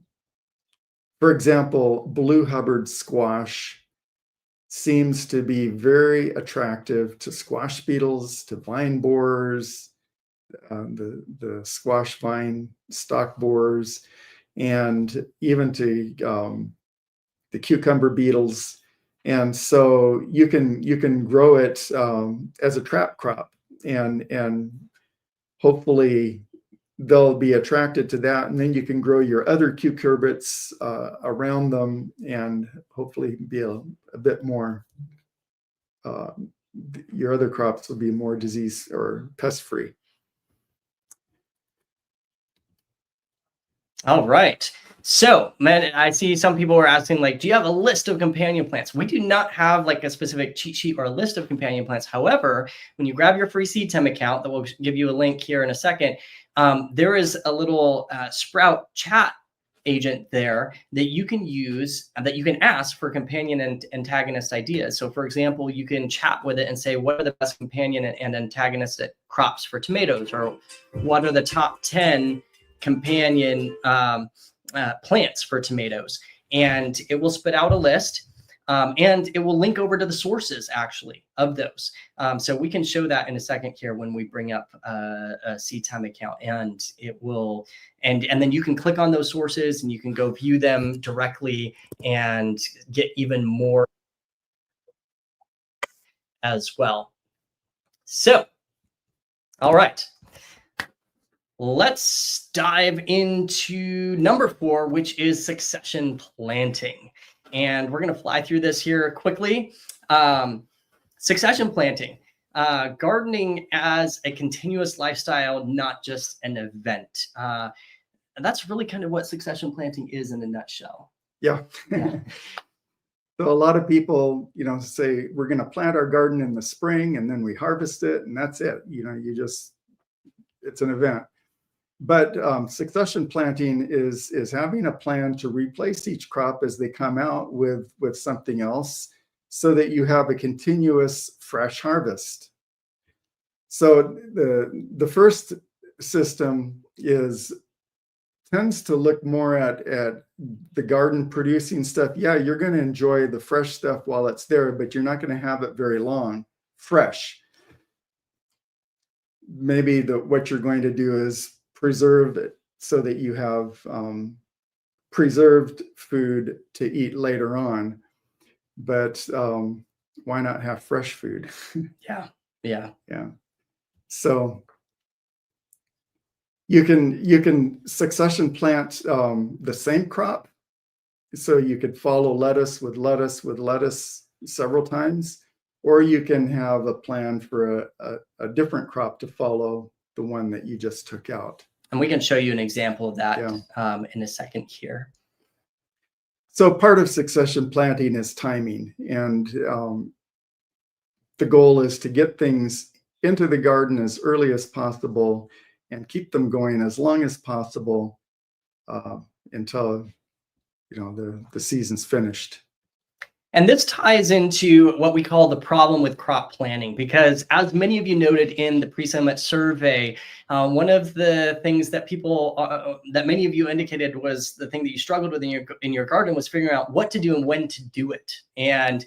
example, blue Hubbard squash seems to be very attractive to squash beetles, to vine borers, the squash vine stalk borers, and even to the cucumber beetles. And so you can grow it as a trap crop, and hopefully they'll be attracted to that, and then you can grow your other cucurbits around them, and hopefully be a bit more. Your other crops will be more disease or pest free. All right. So, man, I see some people were asking, like, do you have a list of companion plants? We do not have like a specific cheat sheet or a list of companion plants. However, when you grab your free seed time account, that will give you a link here in a second, there is a little Sprout chat agent there that you can use, that you can ask for companion and antagonist ideas. So for example, you can chat with it and say, what are the best companion and antagonistic crops for tomatoes? Or what are the top 10 companion plants for tomatoes? And it will spit out a list. And it will link over to the sources actually of those. So we can show that in a second here when we bring up a Seed Time account, and it will, and then you can click on those sources and you can go view them directly and get even more as well. So, all right. Let's dive into number 4, which is succession planting. And we're going to fly through this here quickly. Succession planting, gardening as a continuous lifestyle, not just an event. And that's really kind of what succession planting is in a nutshell. Yeah. So a lot of people, say we're going to plant our garden in the spring and then we harvest it and that's it. It's an event. But succession planting is having a plan to replace each crop as they come out with something else, so that you have a continuous fresh harvest. So the first system tends to look more at the garden producing stuff. Yeah, you're going to enjoy the fresh stuff while it's there, but you're not going to have it very long fresh. Maybe what you're going to do is preserve it so that you have preserved food to eat later on. But why not have fresh food? Yeah. So you can succession plant the same crop. So you could follow lettuce with lettuce several times, or you can have a plan for a different crop to follow the one that you just took out. And we can show you an example of that in a second here. So part of succession planting is timing. And the goal is to get things into the garden as early as possible and keep them going as long as possible until the season's finished. And this ties into what we call the problem with crop planning, because as many of you noted in the pre-summit survey, one of the things that that many of you indicated was the thing that you struggled with in your garden was figuring out what to do and when to do it. And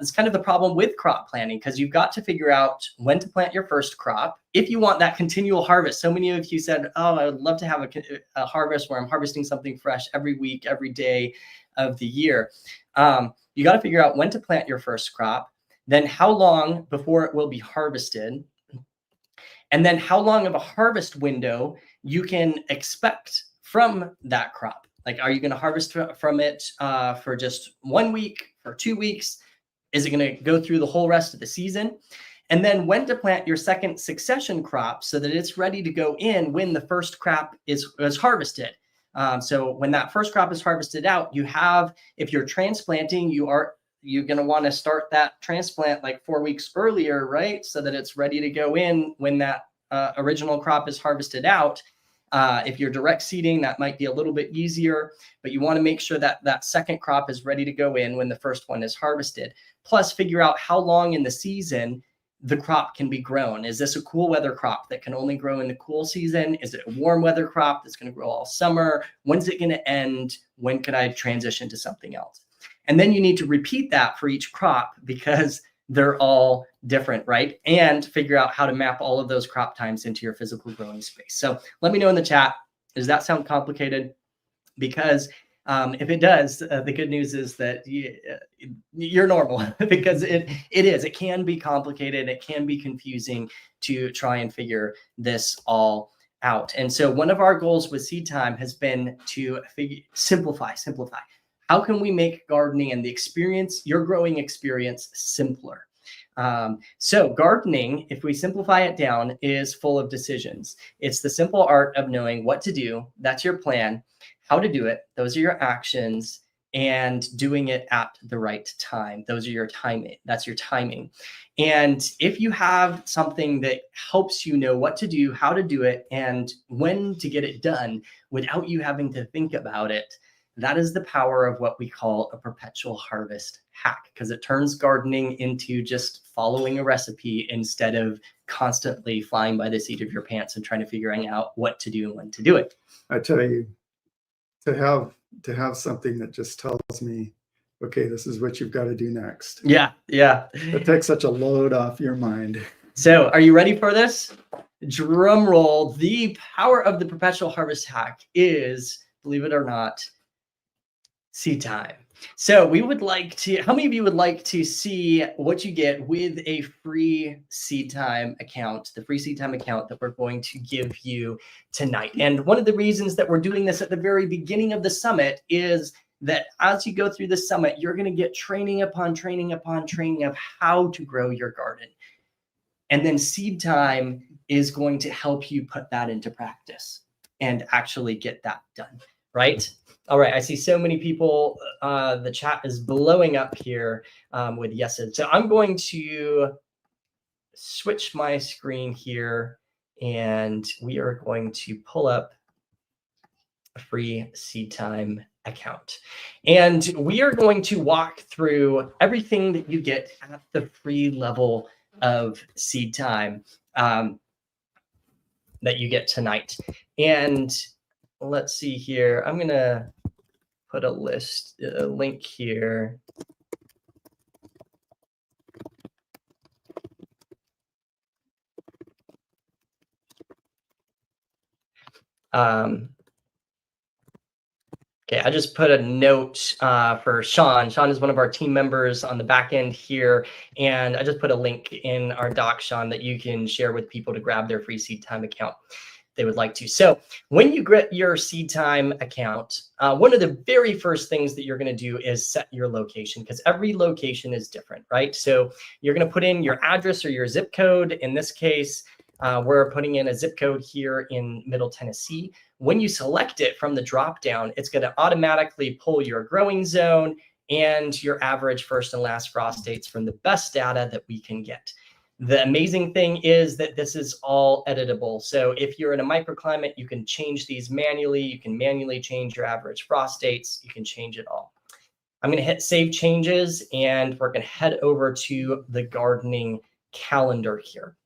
it's kind of the problem with crop planting, because you've got to figure out when to plant your first crop if you want that continual harvest. So many of you said, oh, I would love to have a harvest where I'm harvesting something fresh every week, every day of the year. You got to figure out when to plant your first crop, then how long before it will be harvested, and then how long of a harvest window you can expect from that crop. Like, are you going to harvest from it for just 1 week, for 2 weeks? Is it going to go through the whole rest of the season? And then when to plant your second succession crop so that it's ready to go in when the first crop is harvested. So when that first crop is harvested out, if you're transplanting, you're going to want to start that transplant like 4 weeks earlier, right? So that it's ready to go in when that original crop is harvested out. If you're direct seeding, that might be a little bit easier, but you want to make sure that that second crop is ready to go in when the first one is harvested. Plus, figure out how long in the season the crop can be grown. Is this a cool weather crop that can only grow in the cool season? Is it a warm weather crop that's going to grow all summer? When's it going to end? When could I transition to something else? And then you need to repeat that for each crop, because they're all different, right? And figure out how to map all of those crop times into your physical growing space. So let me know in the chat, does that sound complicated? Because if it does, the good news is that you're normal, because it is. It can be complicated. It can be confusing to try and figure this all out. And so one of our goals with Seed Time has been to simplify. How can we make gardening and your growing experience simpler? So gardening, if we simplify it down, is full of decisions. It's the simple art of knowing what to do. That's your plan. How to do it. Those are your actions, and doing it at the right time. Those are your timing. That's your timing. And if you have something that helps you know what to do, how to do it, and when to get it done without you having to think about it, that is the power of what we call a perpetual harvest hack, because it turns gardening into just following a recipe instead of constantly flying by the seat of your pants and trying to figuring out what to do and when to do it. I tell you, to have something that just tells me okay, this is what you've got to do next. Yeah, yeah. It takes such a load off your mind. So are you ready for this? Drum roll. The power of the perpetual harvest hack is, believe it or not, seed time. So we would like to, how many of you would like to see what you get with a free seed time account, the free seed time account that we're going to give you tonight? And one of the reasons that we're doing this at the very beginning of the summit is that as you go through the summit, you're going to get training upon training upon training of how to grow your garden. And then seed time is going to help you put that into practice and actually get that done, right? All right, I see so many people. The chat is blowing up here with yeses. So I'm going to switch my screen here, and we are going to pull up a free seed time account. And we are going to walk through everything that you get at the free level of seed time that you get tonight. And let's see here. I'm going to put a link here. Okay, I just put a note for Sean. Sean is one of our team members on the back end here. And I just put a link in our doc, Sean, that you can share with people to grab their free seed time account if they would like to. So when you get your seed time account, one of the very first things that you're going to do is set your location, because every location is different, right? So you're going to put in your address or your zip code. In this case, we're putting in a zip code here in Middle Tennessee. When you select it from the drop down, it's going to automatically pull your growing zone and your average first and last frost dates from the best data that we can get. The amazing thing is that this is all editable. So if you're in a microclimate, you can change these manually. You can manually change your average frost dates. You can change it all. I'm going to hit save changes, and we're going to head over to the gardening calendar here.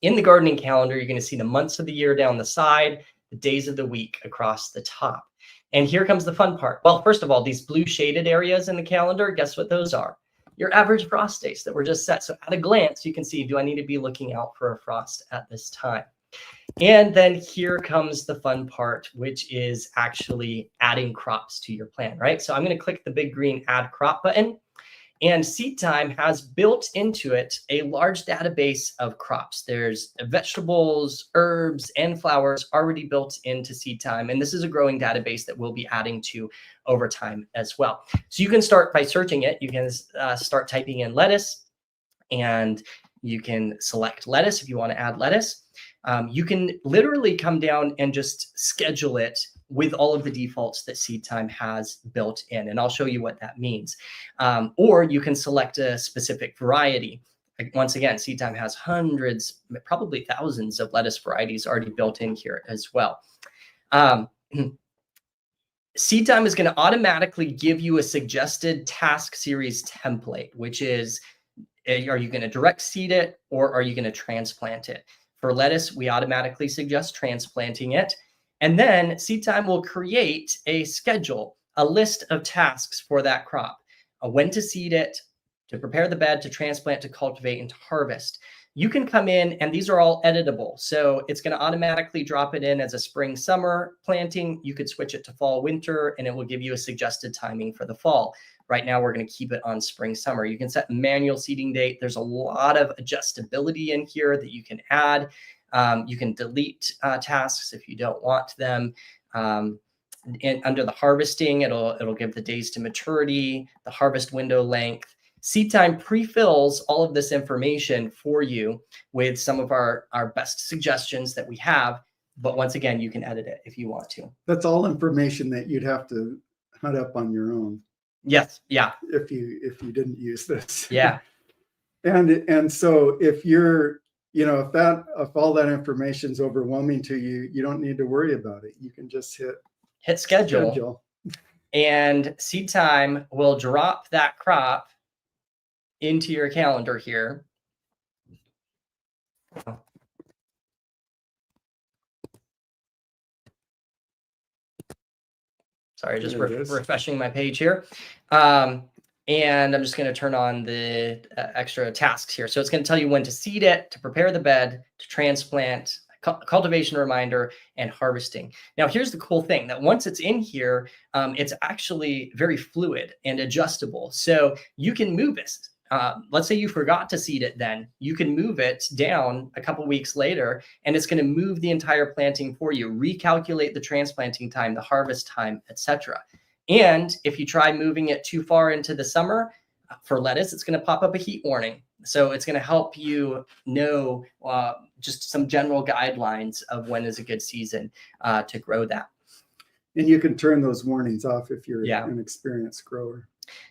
In the gardening calendar, you're going to see the months of the year down the side, the days of the week across the top. And here comes the fun part. Well, first of all, these blue shaded areas in the calendar, guess what those are? Your average frost dates that were just set. So at a glance, you can see, do I need to be looking out for a frost at this time? And then here comes the fun part, which is actually adding crops to your plan, right? So I'm going to click the big green add crop button. And Seed Time has built into it a large database of crops. There's vegetables, herbs, and flowers already built into Seed Time. And this is a growing database that we'll be adding to over time as well. So you can start by searching it. You can start typing in lettuce, and you can select lettuce if you want to add lettuce. You can literally come down and just schedule it with all of the defaults that Seed Time has built in. And I'll show you what that means. Or you can select a specific variety. Once again, Seed Time has hundreds, probably thousands of lettuce varieties already built in here as well. Seed Time is going to automatically give you a suggested task series template, which is, are you going to direct seed it, or are you going to transplant it? For lettuce, we automatically suggest transplanting it. And then Seed Time will create a schedule, a list of tasks for that crop, when to seed it, to prepare the bed, to transplant, to cultivate, and to harvest. You can come in, and these are all editable. So it's going to automatically drop it in as a spring, summer planting. You could switch it to fall, winter, and it will give you a suggested timing for the fall. Right now, we're going to keep it on spring, summer. You can set manual seeding date. There's a lot of adjustability in here that you can add. You can delete tasks if you don't want them. And under the harvesting, it'll give the days to maturity, the harvest window length. Seed Time pre-fills all of this information for you with some of our best suggestions that we have. But once again, you can edit it if you want to. That's all information that you'd have to hunt up on your own. Yes. Yeah. If you didn't use this. Yeah. And so if you're, if all that information is overwhelming to you, you don't need to worry about it. You can just hit schedule. And Seed Time will drop that crop into your calendar here. Sorry, just refreshing my page here. And I'm just going to turn on the extra tasks here. So it's going to tell you when to seed it, to prepare the bed, to transplant, cultivation reminder, and harvesting. Now, here's the cool thing, that once it's in here, it's actually very fluid and adjustable. So you can move this. Let's say you forgot to seed it then. You can move it down a couple weeks later, and it's going to move the entire planting for you, recalculate the transplanting time, the harvest time, etc. And if you try moving it too far into the summer, for lettuce, it's going to pop up a heat warning. So it's going to help you know just some general guidelines of when is a good season to grow that. And you can turn those warnings off if you're Yeah. an experienced grower.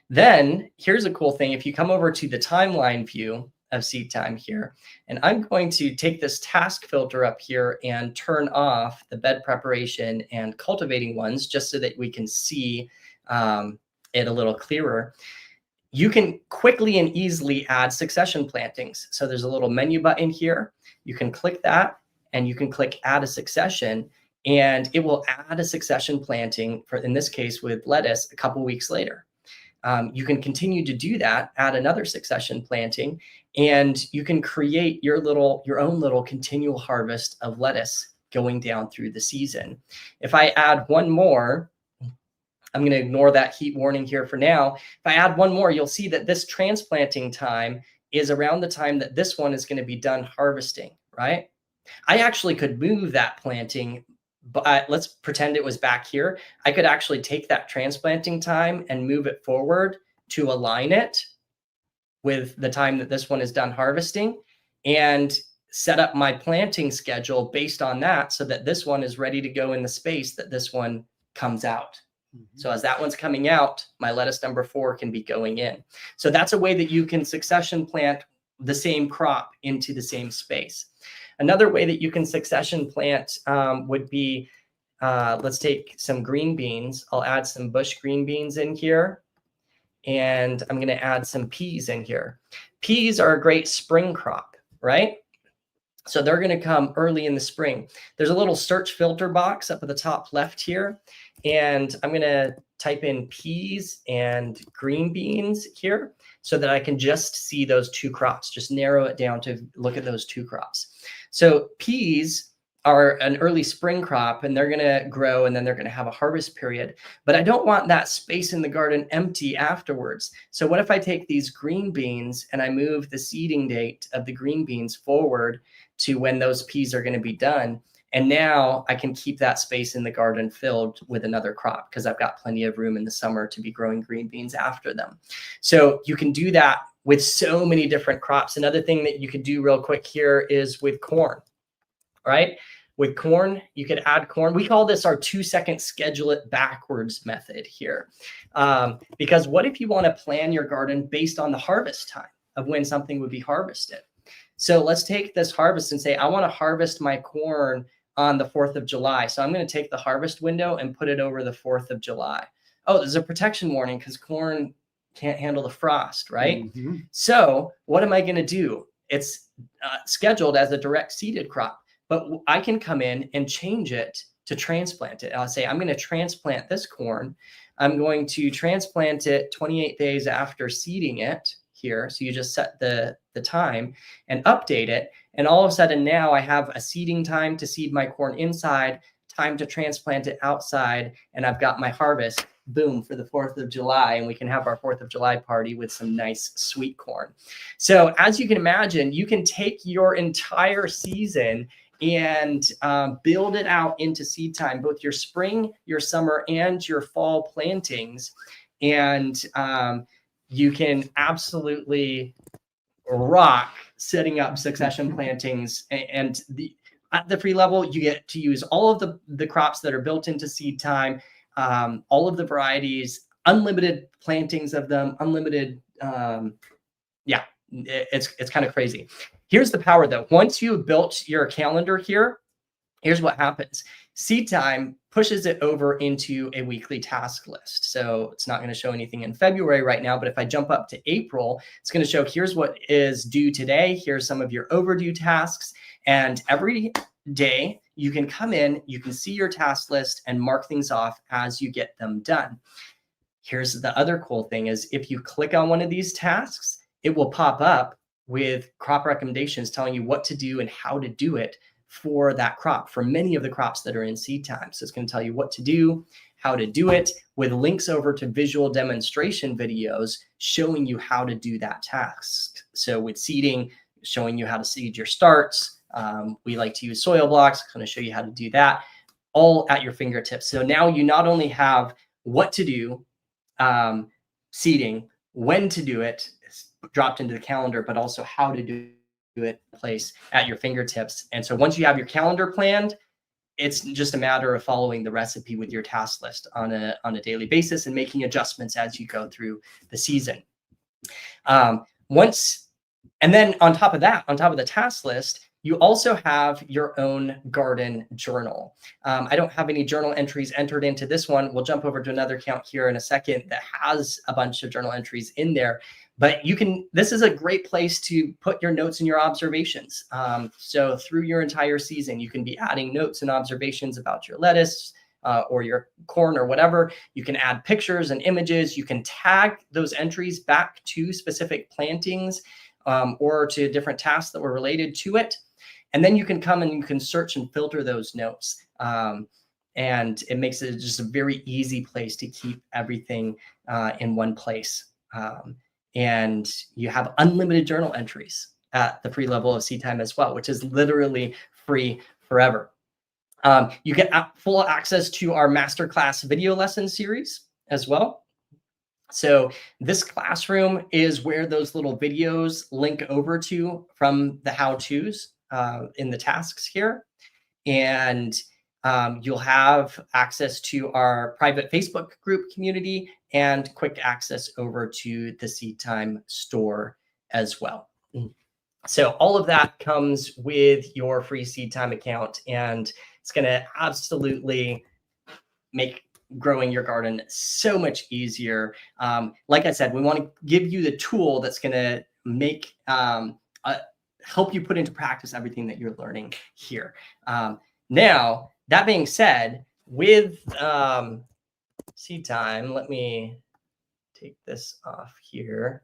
Then here's a cool thing. If you come over to the timeline view of seed time here, and I'm going to take this task filter up here and turn off the bed preparation and cultivating ones, just so that we can see it a little clearer. You can quickly and easily add succession plantings. So there's a little menu button here. You can click that, and you can click add a succession, and it will add a succession planting for, in this case with lettuce, a couple weeks later. You can continue to do that, add another succession planting, and you can create your own little continual harvest of lettuce going down through the season. If I add one more, I'm going to ignore that heat warning here for now. If I add one more, you'll see that this transplanting time is around the time that this one is going to be done harvesting, right? I actually could move that planting, but let's pretend it was back here. I could actually take that transplanting time and move it forward to align it with the time that this one is done harvesting, and set up my planting schedule based on that, so that this one is ready to go in the space that this one comes out. So as that one's coming out, my lettuce number 4 can be going in. So that's a way that you can succession plant the same crop into the same space. Another way that you can succession plant would be, let's take some green beans. I'll add some bush green beans in here, and I'm going to add some peas in here. Peas are a great spring crop, right? So they're going to come early in the spring. There's a little search filter box up at the top left here, and I'm going to type in peas and green beans here, so that I can just see those two crops, just narrow it down to look at those two crops. So peas are an early spring crop, and they're going to grow, and then they're going to have a harvest period. But I don't want that space in the garden empty afterwards. So what if I take these green beans and I move the seeding date of the green beans forward to when those peas are going to be done? And now I can keep that space in the garden filled with another crop, because I've got plenty of room in the summer to be growing green beans after them. So you can do that with so many different crops. Another thing that you could do real quick here is with corn, right? With corn, you could add corn. We call this our 2-second schedule it backwards method here. Because what if you want to plan your garden based on the harvest time of when something would be harvested? So let's take this harvest and say, I want to harvest my corn on the 4th of July. So I'm going to take the harvest window and put it over the 4th of July. Oh, there's a protection warning because corn can't handle the frost, right? Mm-hmm. So what am I going to do? It's scheduled as a direct seeded crop, but I can come in and change it to transplant it. I'll say, I'm going to transplant this corn. I'm going to transplant it 28 days after seeding it here. So you just set the time and update it. And all of a sudden now I have a seeding time to seed my corn inside, time to transplant it outside, and I've got my harvest, boom, for the 4th of July. And we can have our 4th of July party with some nice sweet corn. So as you can imagine, you can take your entire season and build it out into seed time, both your spring, your summer, and your fall plantings. And you can absolutely rock setting up succession plantings. And at the free level, you get to use all of the crops that are built into seed time, all of the varieties, unlimited plantings of them, unlimited. Yeah, it's kind of crazy. Here's the power though. Once you've built your calendar here, here's what happens. Seed time pushes it over into a weekly task list. So it's not going to show anything in February right now, but if I jump up to April, it's going to show here's what is due today. Here's some of your overdue tasks. And every day you can come in, you can see your task list and mark things off as you get them done. here's the other cool thing is if you click on one of these tasks, it will pop up with crop recommendations telling you what to do and how to do it for that crop, for many of the crops that are in seed time. So it's going to tell you what to do, how to do it, with links over to visual demonstration videos showing you how to do that task. So with seeding, showing you how to seed your starts. We like to use soil blocks. I'm going to show you how to do that, all at your fingertips. So now you not only have what to do, seeding, when to do it, dropped into the calendar, but also how to do it in place at your fingertips. And so once you have your calendar planned, it's just a matter of following the recipe with your task list on a daily basis and making adjustments as you go through the season. And then on top of that, on top of the task list, you also have your own garden journal. I don't have any journal entries entered into this one. We'll jump over to another account here in a second that has a bunch of journal entries in there. But this is a great place to put your notes and your observations. So through your entire season, you can be adding notes and observations about your lettuce or your corn or whatever. You can add pictures and images. You can tag those entries back to specific plantings or to different tasks that were related to it. And then you can come and you can search and filter those notes. And it makes it just a very easy place to keep everything in one place. And you have unlimited journal entries at the free level of Seed Time as well, which is literally free forever. You get full access to our masterclass video lesson series as well. So this classroom is where those little videos link over to from the how-tos in the tasks here. And you'll have access to our private Facebook group community and quick access over to the Seed Time store as well. So all of that comes with your free Seed Time account, and it's going to absolutely make growing your garden so much easier. Like I said, we want to give you the tool that's going to make help you put into practice everything that you're learning here. Now, that being said, with Seed Time, let me take this off here.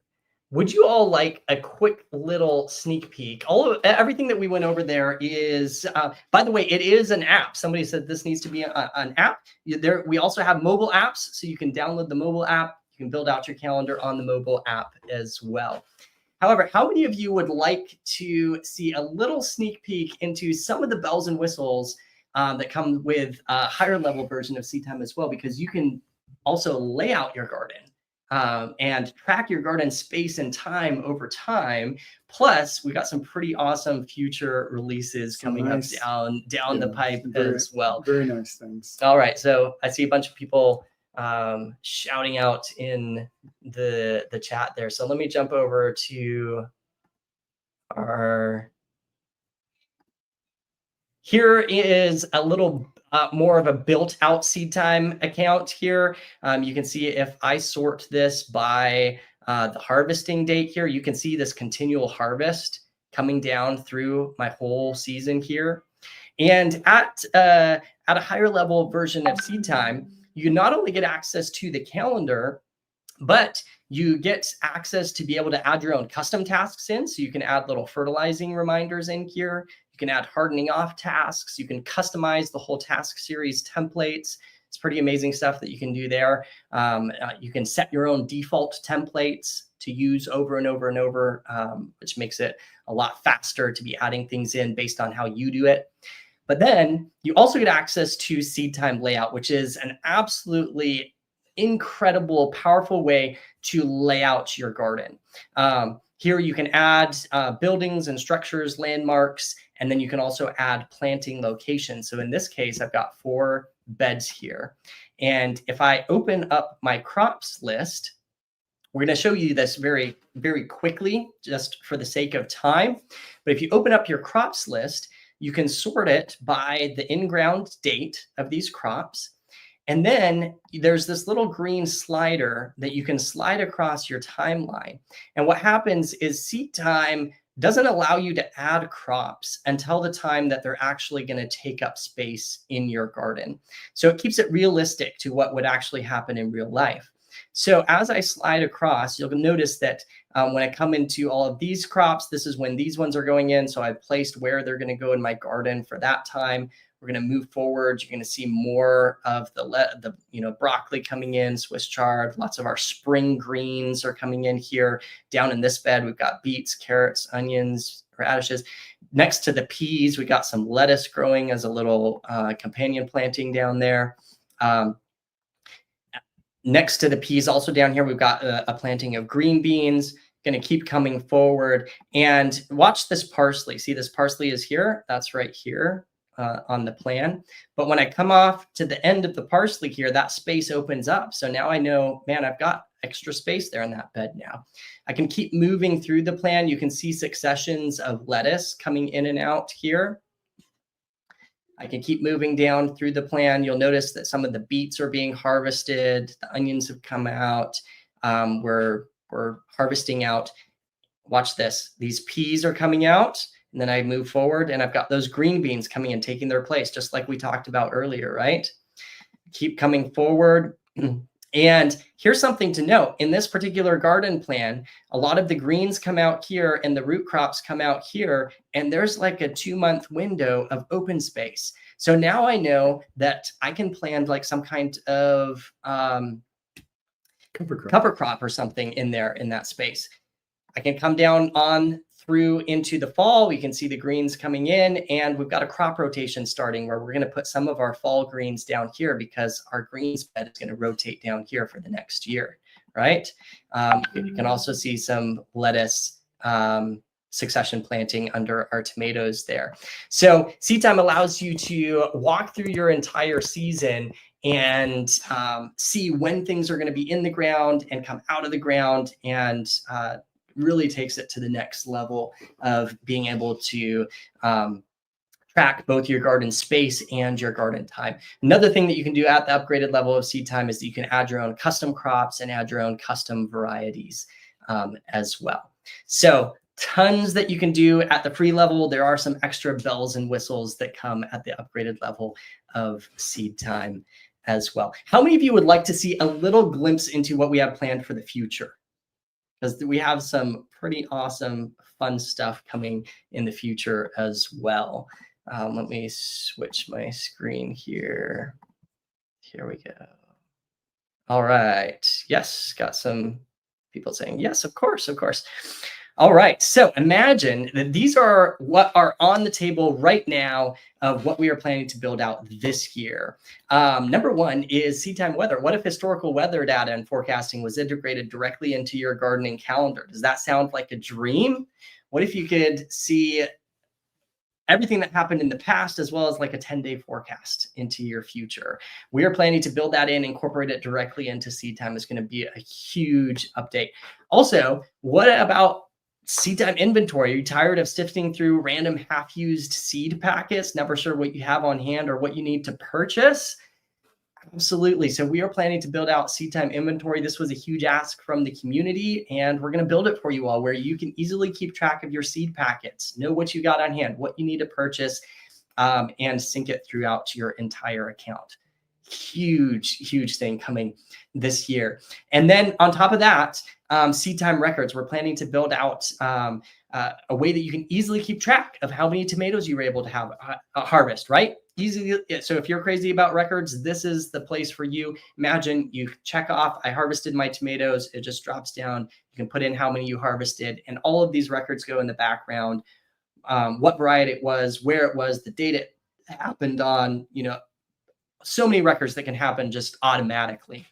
Would you all like a quick little sneak peek? Everything that we went over there is, by the way, it is an app. Somebody said this needs to be an app. We also have mobile apps, so you can download the mobile app. You can build out your calendar on the mobile app as well. However, how many of you would like to see a little sneak peek into some of the bells and whistles that come with a higher level version of Seed Time as well? Because you can also lay out your garden and track your garden space and time over time. Plus, we got some pretty awesome future releases coming up down the pipe as well. Very nice things. All right, so I see a bunch of people shouting out in the chat there. So let me jump over to our. Here is a little more of a built out Seed Time account here. You can see if I sort this by the harvesting date here, you can see this continual harvest coming down through my whole season here. And at a higher level version of Seed Time, you not only get access to the calendar, but you get access to be able to add your own custom tasks in. So you can add little fertilizing reminders in here. You can add hardening off tasks. You can customize the whole task series templates. It's pretty amazing stuff that you can do there. You can set your own default templates to use over and over and over, which makes it a lot faster to be adding things in based on how you do it. But then you also get access to Seed Time Layout, which is an absolutely incredible, powerful way to lay out your garden. Here you can add buildings and structures, landmarks, and then you can also add planting locations. So in this case, I've got 4 beds here. And if I open up my crops list, we're going to show you this very, very quickly, just for the sake of time. But if you open up your crops list, you can sort it by the in-ground date of these crops. And then there's this little green slider that you can slide across your timeline. And what happens is Seed Time doesn't allow you to add crops until the time that they're actually going to take up space in your garden. So it keeps it realistic to what would actually happen in real life. So as I slide across, you'll notice that when I come into all of these crops, this is when these ones are going in. So I've placed where they're going to go in my garden for that time. We're going to move forward. You're going to see more of the broccoli coming in, Swiss chard. Lots of our spring greens are coming in here. Down in this bed, we've got beets, carrots, onions, radishes. Next to the peas, we got some lettuce growing as a little companion planting down there. Next to the peas, also down here, we've got a planting of green beans. Going to keep coming forward, and watch this parsley. See, this parsley is here. That's right here on the plan. But when I come off to the end of the parsley here, that space opens up. So now I know, man, I've got extra space there in that bed now. I can keep moving through the plan. You can see successions of lettuce coming in and out here. I can keep moving down through the plan. You'll notice that some of the beets are being harvested. The onions have come out. We're harvesting out. Watch this. These peas are coming out. And then I move forward and I've got those green beans coming and taking their place, just like we talked about earlier, right? Keep coming forward. And here's something to note. In this particular garden plan, a lot of the greens come out here and the root crops come out here. And there's like a 2-month window of open space. So now I know that I can plant like some kind of cover crop or something in there in that space. I can come down on through into the fall. We can see the greens coming in, and we've got a crop rotation starting where we're going to put some of our fall greens down here because our greens bed is going to rotate down here for the next year, right? You can also see some lettuce succession planting under our tomatoes there. So seed time allows you to walk through your entire season and see when things are going to be in the ground and come out of the ground, and really takes it to the next level of being able to track both your garden space and your garden time. Another thing that you can do at the upgraded level of seed time is that you can add your own custom crops and add your own custom varieties as well. So tons that you can do at the free level. There are some extra bells and whistles that come at the upgraded level of seed time as well. How many of you would like to see a little glimpse into what we have planned for the future? Because we have some pretty awesome, fun stuff coming in the future as well. Let me switch my screen here. Here we go. All right. Yes, got some people saying, yes, of course, of course. All right, so imagine that these are what are on the table right now of what we are planning to build out this year. Number one is seed time weather. What if historical weather data and forecasting was integrated directly into your gardening calendar? Does that sound like a dream? What if you could see everything that happened in the past, as well as like a 10-day forecast into your future? We are planning to build that in, incorporate it directly into seed time. It's going to be a huge update. Also, what about seed time inventory? Are you tired of sifting through random half-used seed packets, never sure what you have on hand or what you need to purchase? Absolutely. So we are planning to build out seed time inventory. This was a huge ask from the community, and we're going to build it for you all where you can easily keep track of your seed packets, know what you got on hand, what you need to purchase, and sync it throughout your entire account. Huge thing coming this year. And then on top of that, seed time records. We're planning to build out a way that you can easily keep track of how many tomatoes you were able to have harvest, right? Easily. So if you're crazy about records, this is the place for you. Imagine you check off, I harvested my tomatoes. It just drops down. You can put in how many you harvested, and all of these records go in the background. What variety it was, where it was, the date it happened on, so many records that can happen just automatically.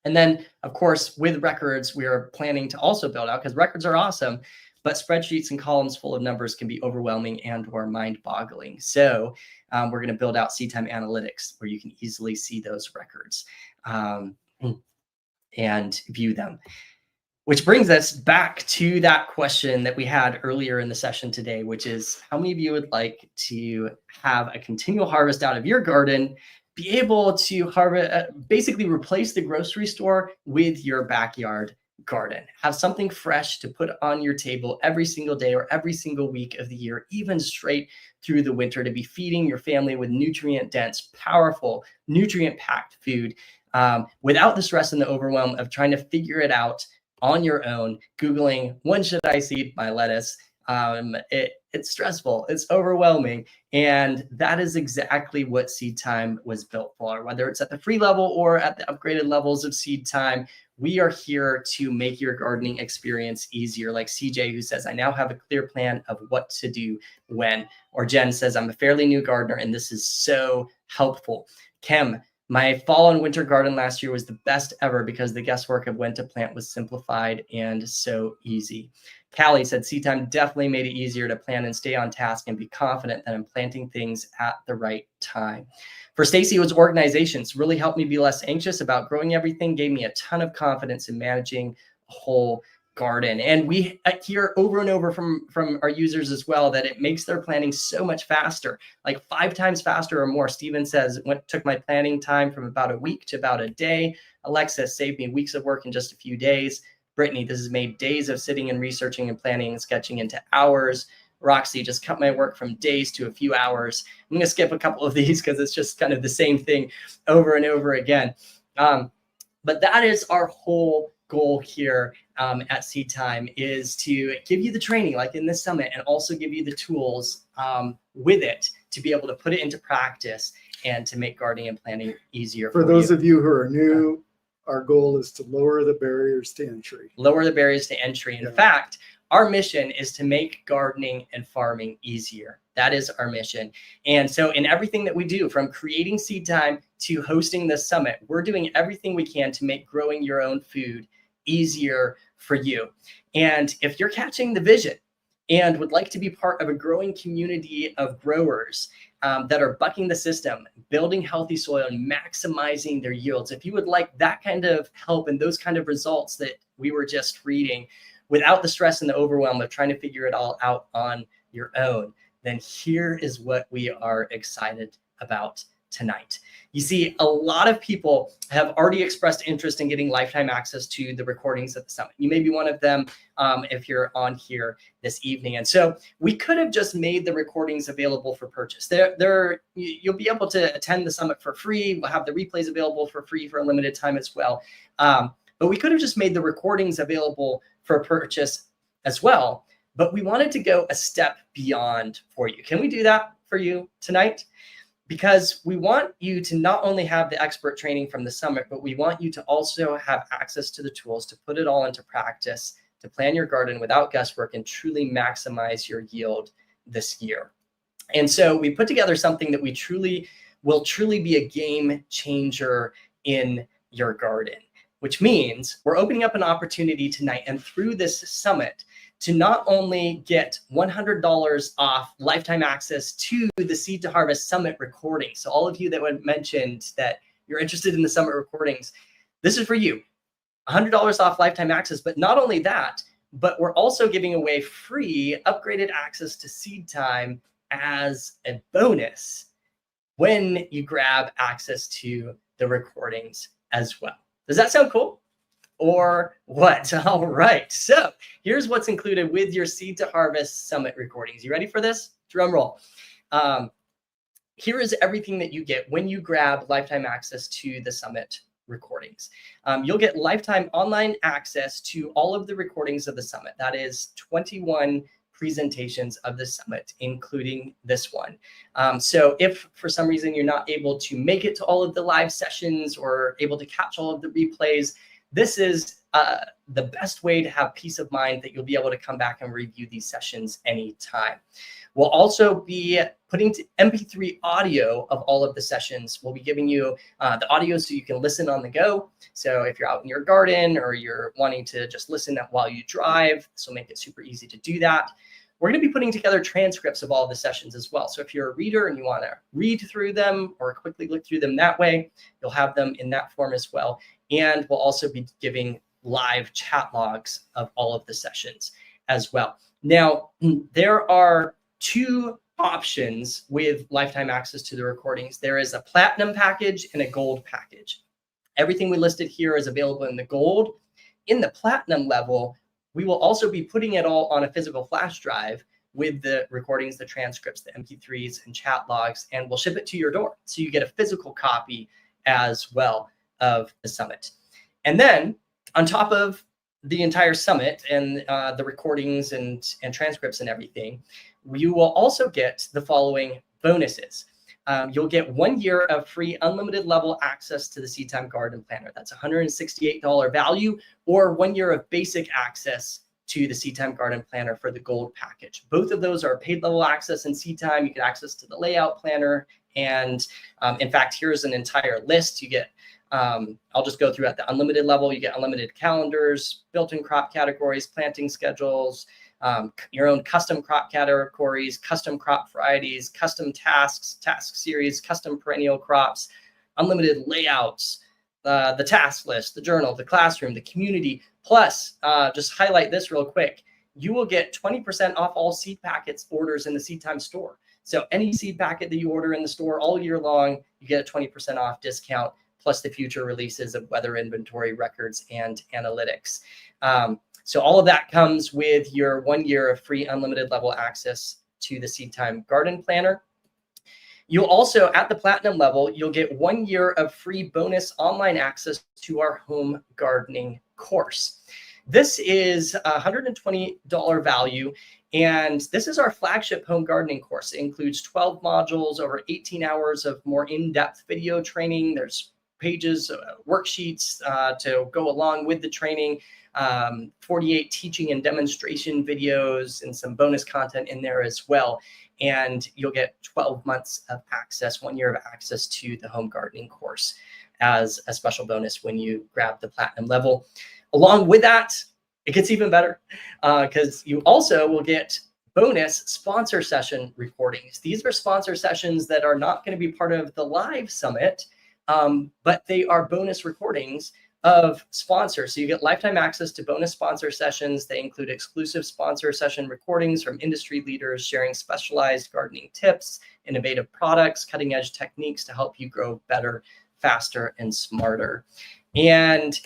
And then, of course, with records, we are planning to also build out, because records are awesome, but spreadsheets and columns full of numbers can be overwhelming and or mind-boggling. So we're going to build out seed time analytics where you can easily see those records and view them. Which brings us back to that question that we had earlier in the session today, which is how many of you would like to have a continual harvest out of your garden, be able to harvest, basically replace the grocery store with your backyard garden. Have something fresh to put on your table every single day or every single week of the year, even straight through the winter, to be feeding your family with nutrient-dense, powerful, nutrient-packed food without the stress and the overwhelm of trying to figure it out on your own, Googling, when should I seed my lettuce? It's stressful, it's overwhelming. And that is exactly what Seed Time was built for. Whether it's at the free level or at the upgraded levels of Seed Time, we are here to make your gardening experience easier. Like CJ, who says, I now have a clear plan of what to do when. Or Jen says, I'm a fairly new gardener and this is so helpful. Kim, my fall and winter garden last year was the best ever because the guesswork of when to plant was simplified and so easy. Callie said, Seed Time definitely made it easier to plan and stay on task and be confident that I'm planting things at the right time. For Stacy, it was organizations. Really helped me be less anxious about growing everything, gave me a ton of confidence in managing a whole garden. And we hear over and over from our users as well that it makes their planning so much faster, like 5 times faster or more. Steven says, it took my planning time from about a week to about a day. Alexa saved me weeks of work in just a few days. Brittany, this has made days of sitting and researching and planning and sketching into hours. Roxy, just cut my work from days to a few hours. I'm going to skip a couple of these because it's just kind of the same thing over and over again. But that is our whole goal here at Seed Time, is to give you the training like in this summit and also give you the tools with it to be able to put it into practice and to make gardening and planning easier for those you. of you who are new, our goal is to lower the barriers to entry. Lower the barriers to entry. In fact, our mission is to make gardening and farming easier. That is our mission. And so in everything that we do, from creating Seed Time to hosting this summit, we're doing everything we can to make growing your own food easier for you. And if you're catching the vision and would like to be part of a growing community of growers that are bucking the system, building healthy soil and maximizing their yields, if you would like that kind of help and those kind of results that we were just reading without the stress and the overwhelm of trying to figure it all out on your own, then here is what we are excited about tonight. You see, a lot of people have already expressed interest in getting lifetime access to the recordings at the summit. You may be one of them if you're on here this evening. And so we could have just made the recordings available for purchase. You'll be able to attend the summit for free. We'll have the replays available for free for a limited time as well. But we could have just made the recordings available for purchase as well. But we wanted to go a step beyond for you. Can we do that for you tonight? Because we want you to not only have the expert training from the summit, but we want you to also have access to the tools to put it all into practice, to plan your garden without guesswork and truly maximize your yield this year. And so we put together something that will truly be a game changer in your garden, which means we're opening up an opportunity tonight and through this summit to not only get $100 off lifetime access to the Seed to Harvest Summit recording. So all of you that mentioned that you're interested in the summit recordings, this is for you. $100 off lifetime access. But not only that, but we're also giving away free upgraded access to Seed Time as a bonus when you grab access to the recordings as well. Does that sound cool? Or what? All right. So here's what's included with your Seed to Harvest Summit recordings. You ready for this? Drum roll. Here is everything that you get when you grab lifetime access to the summit recordings. You'll get lifetime online access to all of the recordings of the summit. That is 21 presentations of the summit, including this one. So if for some reason you're not able to make it to all of the live sessions or able to catch all of the replays, this is the best way to have peace of mind that you'll be able to come back and review these sessions anytime. We'll also be putting MP3 audio of all of the sessions. We'll be giving you the audio so you can listen on the go. So if you're out in your garden or you're wanting to just listen while you drive, this will make it super easy to do that. We're going to be putting together transcripts of all the sessions as well. So if you're a reader and you want to read through them or quickly look through them that way, you'll have them in that form as well. And we'll also be giving live chat logs of all of the sessions as well. Now, there are 2 options with lifetime access to the recordings. There is a platinum package and a gold package. Everything we listed here is available in the gold. in the platinum level, we will also be putting it all on a physical flash drive with the recordings, the transcripts, the MP3s, and chat logs, and we'll ship it to your door. So you get a physical copy as well of the summit. And then on top of the entire summit and the recordings and transcripts and everything, you will also get the following bonuses. You'll get 1 year of free unlimited level access to the Seedtime Garden Planner. That's $168 value, or 1 year of basic access to the Seedtime Garden Planner for the gold package. Both of those are paid level access in Seedtime. You get access to the layout planner. And in fact, here's an entire list. You get, I'll just go through at the unlimited level. You get unlimited calendars, built-in crop categories, planting schedules, your own custom crop categories, custom crop varieties, custom tasks, task series, custom perennial crops, unlimited layouts, the task list, the journal, the classroom, the community. Plus, just highlight this real quick, you will get 20% off all seed packets orders in the Seedtime store. So any seed packet that you order in the store all year long, you get a 20% off discount, plus the future releases of weather inventory records and analytics. So all of that comes with your 1 year of free unlimited level access to the Seedtime Garden Planner. You'll also, at the platinum level, you'll get 1 year of free bonus online access to our home gardening course. This is $120 value, and this is our flagship home gardening course. It includes 12 modules, over 18 hours of more in-depth video training. There's pages, worksheets to go along with the training, 48 teaching and demonstration videos, and some bonus content in there as well. And you'll get 12 months of access, 1 year of access to the home gardening course as a special bonus when you grab the platinum level. Along with that, it gets even better because you also will get bonus sponsor session recordings. These are sponsor sessions that are not going to be part of the live summit, but they are bonus recordings of sponsors. So you get lifetime access to bonus sponsor sessions. They include exclusive sponsor session recordings from industry leaders sharing specialized gardening tips, innovative products, cutting edge techniques to help you grow better, faster, and smarter. And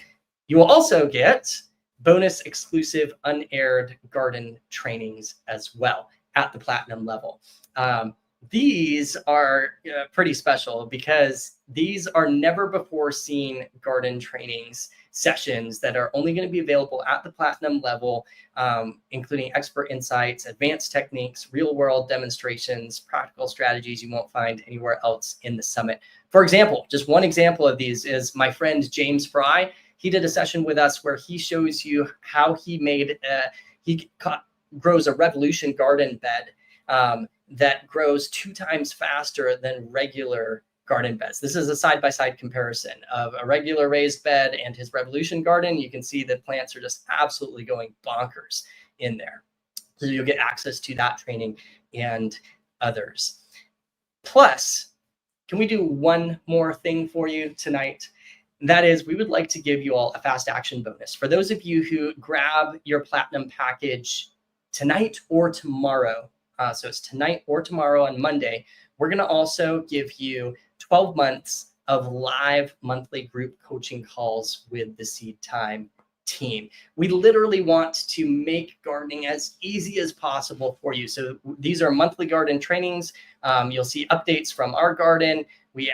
you will also get bonus exclusive unaired garden trainings as well at the platinum level. These are pretty special because these are never before seen garden trainings sessions that are only going to be available at the platinum level, including expert insights, advanced techniques, real world demonstrations, practical strategies you won't find anywhere else in the summit. For example, just one example of these is my friend James Fry. He did a session with us where he shows you how he made, grows a revolution garden bed that grows 2 times faster than regular garden beds. This is a side-by-side comparison of a regular raised bed and his revolution garden. You can see that plants are just absolutely going bonkers in there. So you'll get access to that training and others. Plus, can we do one more thing for you tonight? That is, we would like to give you all a fast action bonus. For those of you who grab your platinum package tonight or tomorrow, so it's tonight or tomorrow on Monday, we're going to also give you 12 months of live monthly group coaching calls with the Seedtime team. We literally want to make gardening as easy as possible for you. So these are monthly garden trainings. You'll see updates from our garden. We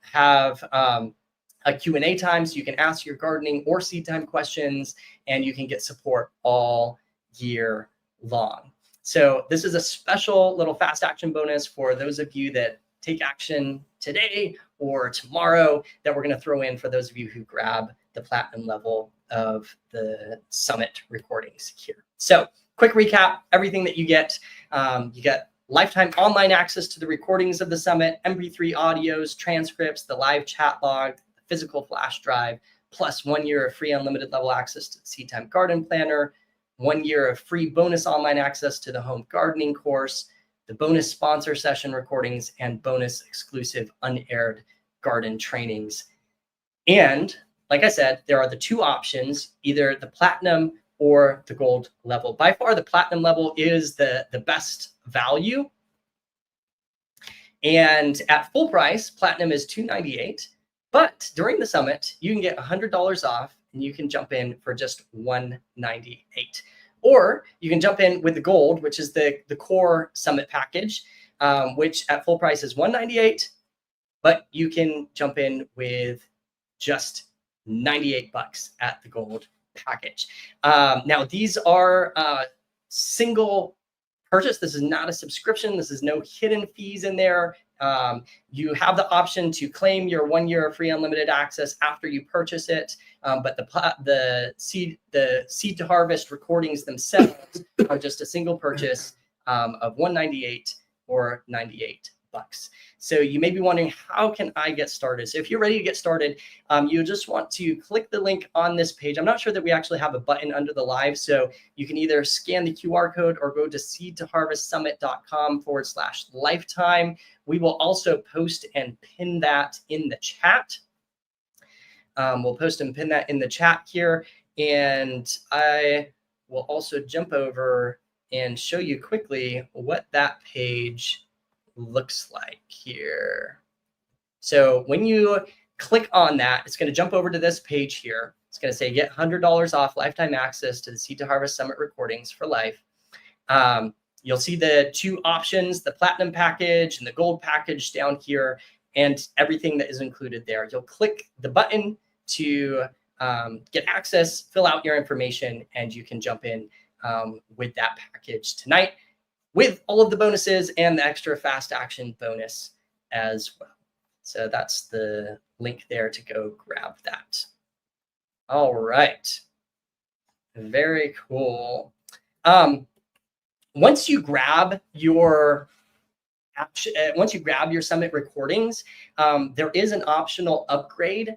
have a Q&A time, so you can ask your gardening or Seedtime questions, and you can get support all year long. So this is a special little fast action bonus for those of you that take action today or tomorrow that we're going to throw in for those of you who grab the platinum level of the summit recordings here. So quick recap, everything that you get lifetime online access to the recordings of the summit, MP3 audios, transcripts, the live chat log, the physical flash drive, plus 1 year of free unlimited level access to the Seedtime Garden Planner, 1 year of free bonus online access to the home gardening course, the bonus sponsor session recordings, and bonus exclusive unaired garden trainings. And like I said, there are the 2 options, either the platinum or the gold level. By far, the platinum level is the best value. And at full price, platinum is $298. But during the summit, you can get $100 off and you can jump in for just $198. Or you can jump in with the gold, which is the core summit package, which at full price is $198, but you can jump in with just $98 at the gold package. Now these are single purchase. This is not a subscription. This is no hidden fees in there. You have the option to claim your 1 year of free unlimited access after you purchase it. But the seed to harvest recordings themselves are just a single purchase of $198 or $98. So you may be wondering, how can I get started? So if you're ready to get started, you just want to click the link on this page. I'm not sure that we actually have a button under the live, so you can either scan the QR code or go to seedtoharvestsummit.com/lifetime. We will also post and pin that in the chat. We'll post and pin that in the chat here. And I will also jump over and show you quickly what that page looks like here. So when you click on that, it's going to jump over to this page here. It's going to say get $100 off lifetime access to the Seed to Harvest Summit recordings for life. You'll see the two options, the platinum package and the gold package down here, and everything that is included there. You'll click the button to get access, fill out your information, and you can jump in with that package tonight, with all of the bonuses and the extra fast action bonus as well. So that's the link there to go grab that. All right. Very cool. Once you grab your summit recordings, there is an optional upgrade.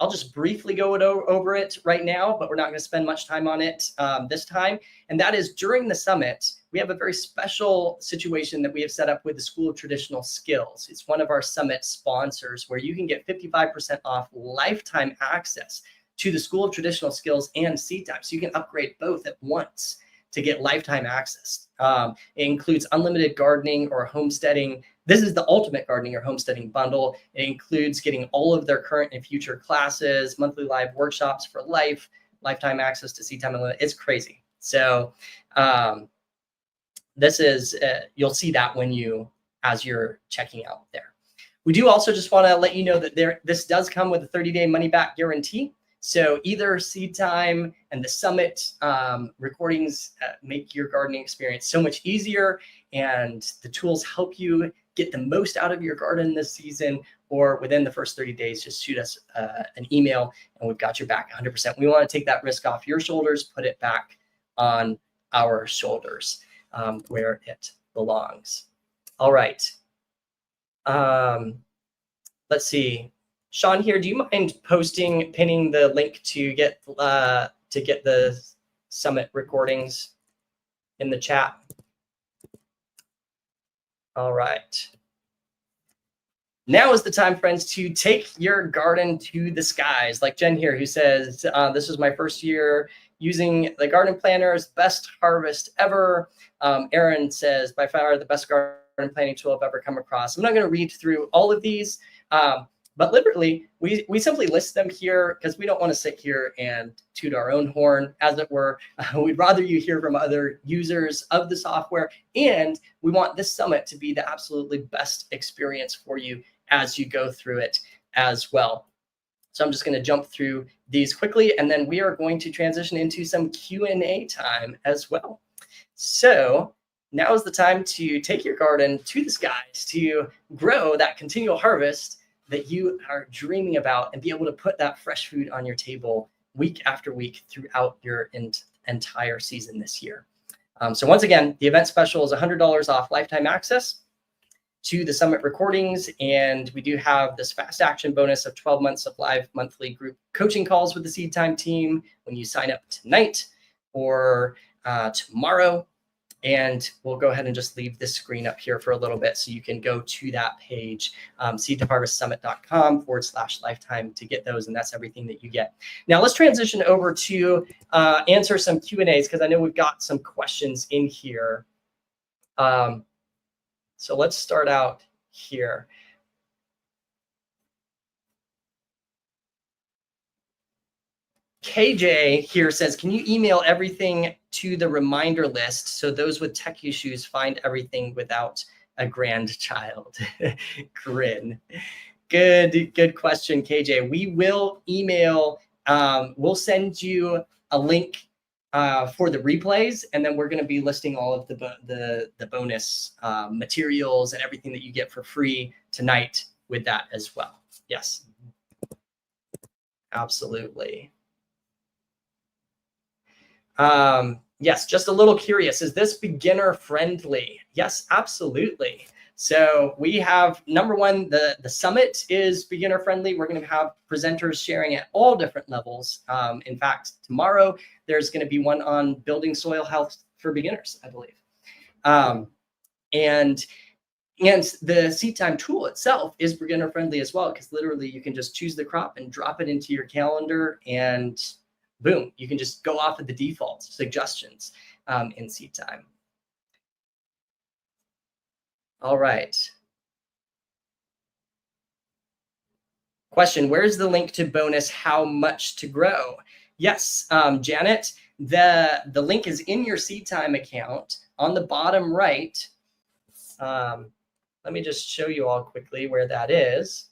I'll just briefly go over it right now, but we're not going to spend much time on it this time. And that is, during the summit, we have a very special situation that we have set up with the School of Traditional Skills. It's one of our summit sponsors, where you can get 55% off lifetime access to the School of Traditional Skills and Seed Time. So you can upgrade both at once to get lifetime access. It includes unlimited gardening or homesteading. This is the ultimate gardening or homesteading bundle. It includes getting all of their current and future classes, monthly live workshops for life, lifetime access to Seed Time Unlimited. It's crazy. So this is, you'll see that as you're checking out there. We do also just want to let you know that this does come with a 30-day money-back guarantee. So either Seed Time and the Summit recordings make your gardening experience so much easier, and the tools help you get the most out of your garden this season, or within the first 30 days, just shoot us an email and we've got your back 100%. We want to take that risk off your shoulders, put it back on our shoulders where it belongs. All right. Let's see. Sean here, do you mind pinning the link to get the summit recordings in the chat? All right. Now is the time, friends, to take your garden to the skies. Like Jen here, who says, this is my first year using the garden planners, best harvest ever. Aaron says, by far the best garden planning tool I've ever come across. I'm not going to read through all of these, but literally, we simply list them here because we don't want to sit here and toot our own horn, as it were. We'd rather you hear from other users of the software, and we want this summit to be the absolutely best experience for you as you go through it as well. So I'm just going to jump through these quickly, and then we are going to transition into some Q&A time as well. So now is the time to take your garden to the skies to grow that continual harvest that you are dreaming about, and be able to put that fresh food on your table week after week throughout your entire season this year. So once again, the event special is $100 off lifetime access to the summit recordings. And we do have this fast action bonus of 12 months of live monthly group coaching calls with the Seed Time team when you sign up tonight or tomorrow. And we'll go ahead and just leave this screen up here for a little bit so you can go to that page, seedtoharvestsummit.com/lifetime to get those. And that's everything that you get. Now let's transition over to answer some Q&As, because I know we've got some questions in here. So let's start out here. KJ here says, can you email everything to the reminder list so those with tech issues find everything without a grandchild? Grin. Good question, KJ. We will email, we'll send you a link for the replays, and then we're going to be listing all of the bonus materials and everything that you get for free tonight with that as well. Yes, absolutely. Yes, just a little curious. Is this beginner friendly? Yes, absolutely. So we have, number one, the summit is beginner friendly. We're going to have presenters sharing at all different levels. In fact, tomorrow there's going to be one on building soil health for beginners, I believe. And the seed time tool itself is beginner friendly as well, because literally you can just choose the crop and drop it into your calendar, and boom, you can just go off of the default suggestions in seed time. All right. Question, where's the link to bonus how much to grow? Yes, Janet, the link is in your seed time account on the bottom right. Let me just show you all quickly where that is.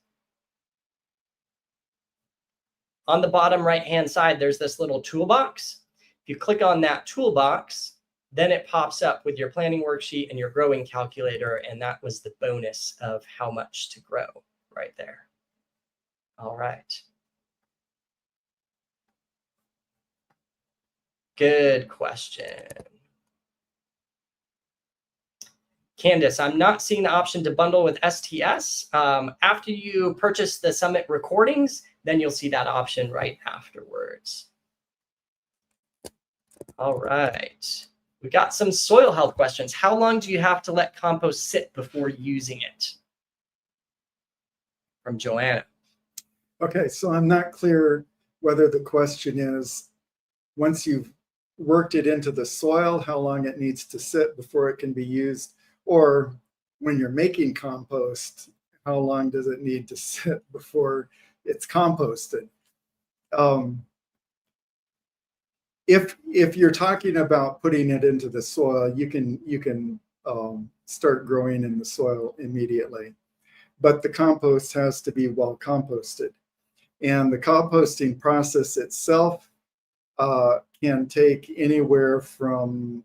On the bottom right-hand side, there's this little toolbox. If you click on that toolbox, then it pops up with your planning worksheet and your growing calculator, and that was the bonus of how much to grow right there. All right. Good question. Candace, I'm not seeing the option to bundle with STS. After you purchase the summit recordings, then you'll see that option right afterwards. All right. We got some soil health questions. How long do you have to let compost sit before using it? From Joanna. Okay, so I'm not clear whether the question is, once you've worked it into the soil, how long it needs to sit before it can be used, or when you're making compost, how long does it need to sit before it's composted? If you're talking about putting it into the soil, you can start growing in the soil immediately, but the compost has to be well composted, and the composting process itself can take anywhere from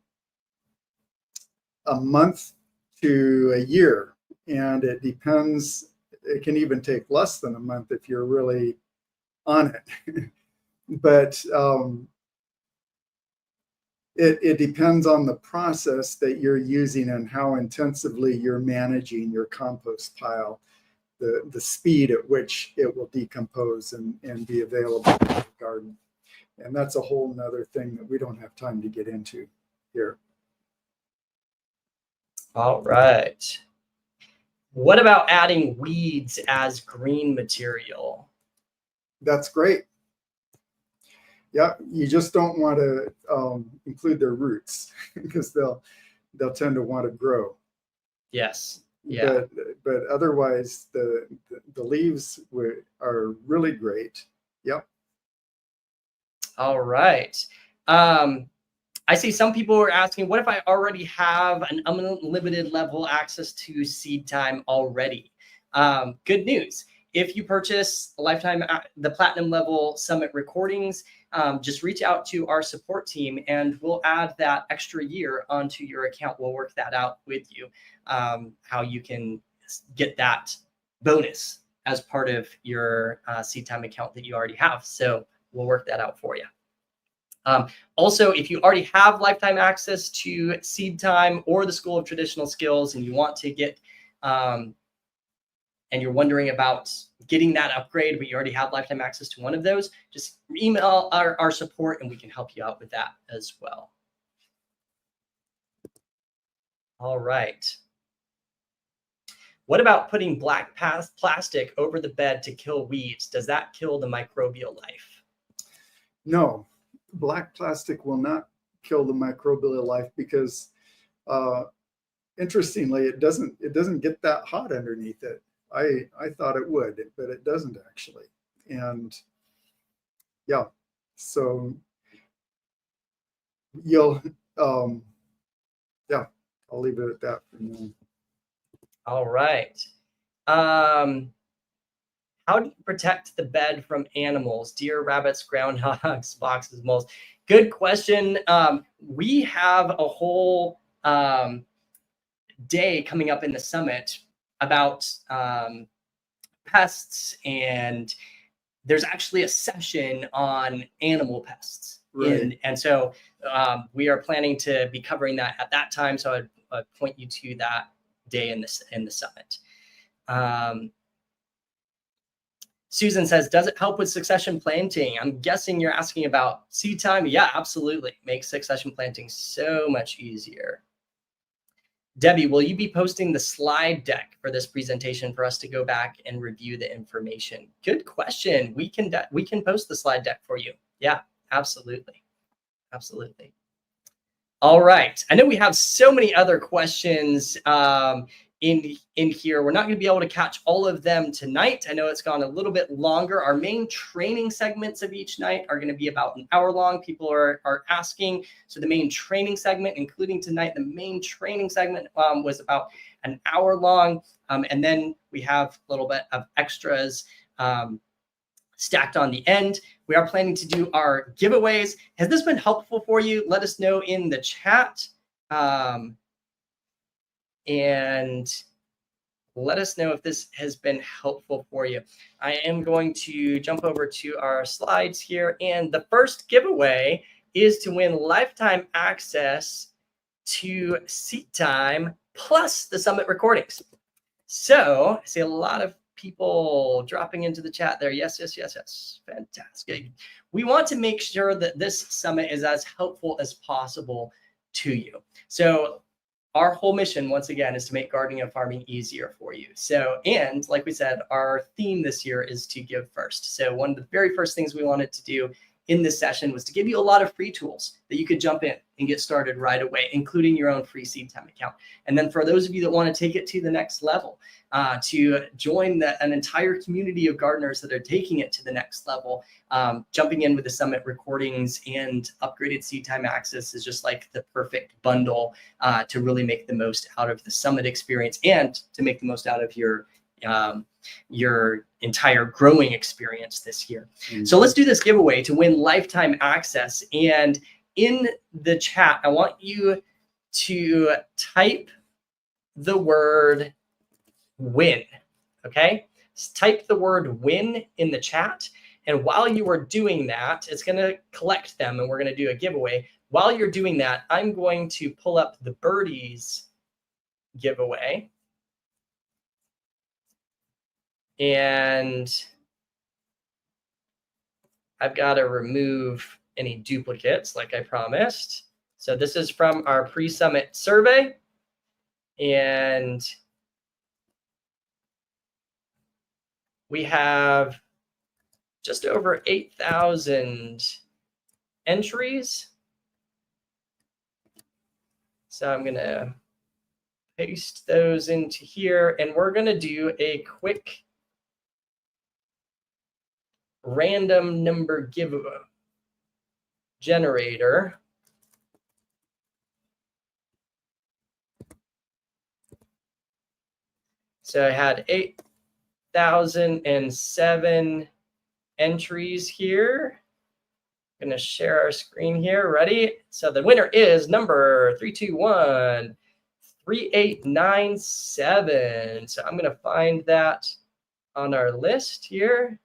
a month to a year, and it depends. It can even take less than a month if you're really on it. But it depends on the process that you're using and how intensively you're managing your compost pile, the speed at which it will decompose and be available in the garden. And that's a whole nother thing that we don't have time to get into here. All right. What about adding weeds as green material? That's great. Yeah, you just don't want to include their roots because they'll tend to want to grow. Yes. Yeah. But otherwise, the leaves are really great. Yep. All right. I see some people are asking, what if I already have an unlimited level access to seed time already? Good news. If you purchase lifetime, the platinum level summit recordings, just reach out to our support team and we'll add that extra year onto your account. We'll work that out with you, how you can get that bonus as part of your seed time account that you already have. So we'll work that out for you. Also, if you already have lifetime access to seed time or the School of Traditional Skills and you want to get, and you're wondering about getting that upgrade, but you already have lifetime access to one of those, just email our support and we can help you out with that as well. All right. What about putting black plastic over the bed to kill weeds? Does that kill the microbial life? No, black plastic will not kill the microbial life because, interestingly, it doesn't get that hot underneath it. I thought it would, but it doesn't actually. And yeah, So you'll, yeah, I'll leave it at that for now. All right. How do you protect the bed from animals? Deer, rabbits, groundhogs, foxes, moles? Good question. We have a whole day coming up in the summit about pests, and there's actually a session on animal pests. Right. And so we are planning to be covering that at that time. So I'd point you to that day in the summit. Susan says, does it help with succession planting? I'm guessing you're asking about seed time. Yeah, absolutely. Makes succession planting so much easier. Debbie, will you be posting the slide deck for this presentation for us to go back and review the information? Good question. We can post the slide deck for you. Yeah, absolutely. Absolutely. All right. I know we have so many other questions in here. We're not going to be able to catch all of them tonight. I know it's gone a little bit longer. Our main training segments of each night are going to be about an hour long. People are asking. So the main training segment, including tonight, the main training segment was about an hour long. And then we have a little bit of extras stacked on the end. We are planning to do our giveaways. Has this been helpful for you? Let us know in the chat. And let us know if this has been helpful for you. I am going to jump over to our slides here. And the first giveaway is to win lifetime access to Seat Time plus the summit recordings. So I see a lot of people dropping into the chat there. Yes, yes, yes, yes. Fantastic. We want to make sure that this summit is as helpful as possible to you. So our whole mission, once again, is to make gardening and farming easier for you. So, and like we said, our theme this year is to give first. So one of the very first things we wanted to do in this session was to give you a lot of free tools that you could jump in and get started right away, including your own free Seed Time account. And then for those of you that want to take it to the next level, to join an entire community of gardeners that are taking it to the next level, jumping in with the summit recordings and upgraded Seed Time access is just like the perfect bundle to really make the most out of the summit experience and to make the most out of your entire growing experience this year. Mm-hmm. So let's do this giveaway to win lifetime access. And in the chat, I want you to type the word win. Okay, just type the word win in the chat. And while you are doing that, it's going to collect them and we're going to do a giveaway. While you're doing that, I'm going to pull up the birdies giveaway. And I've got to remove any duplicates like I promised. So this is from our pre-summit survey. And we have just over 8,000 entries. So I'm going to paste those into here. And we're going to do a quick random number giveaway generator. So I had 8,007 entries here. I'm going to share our screen here. Ready? So the winner is number 3213897. So I'm going to find that on our list here.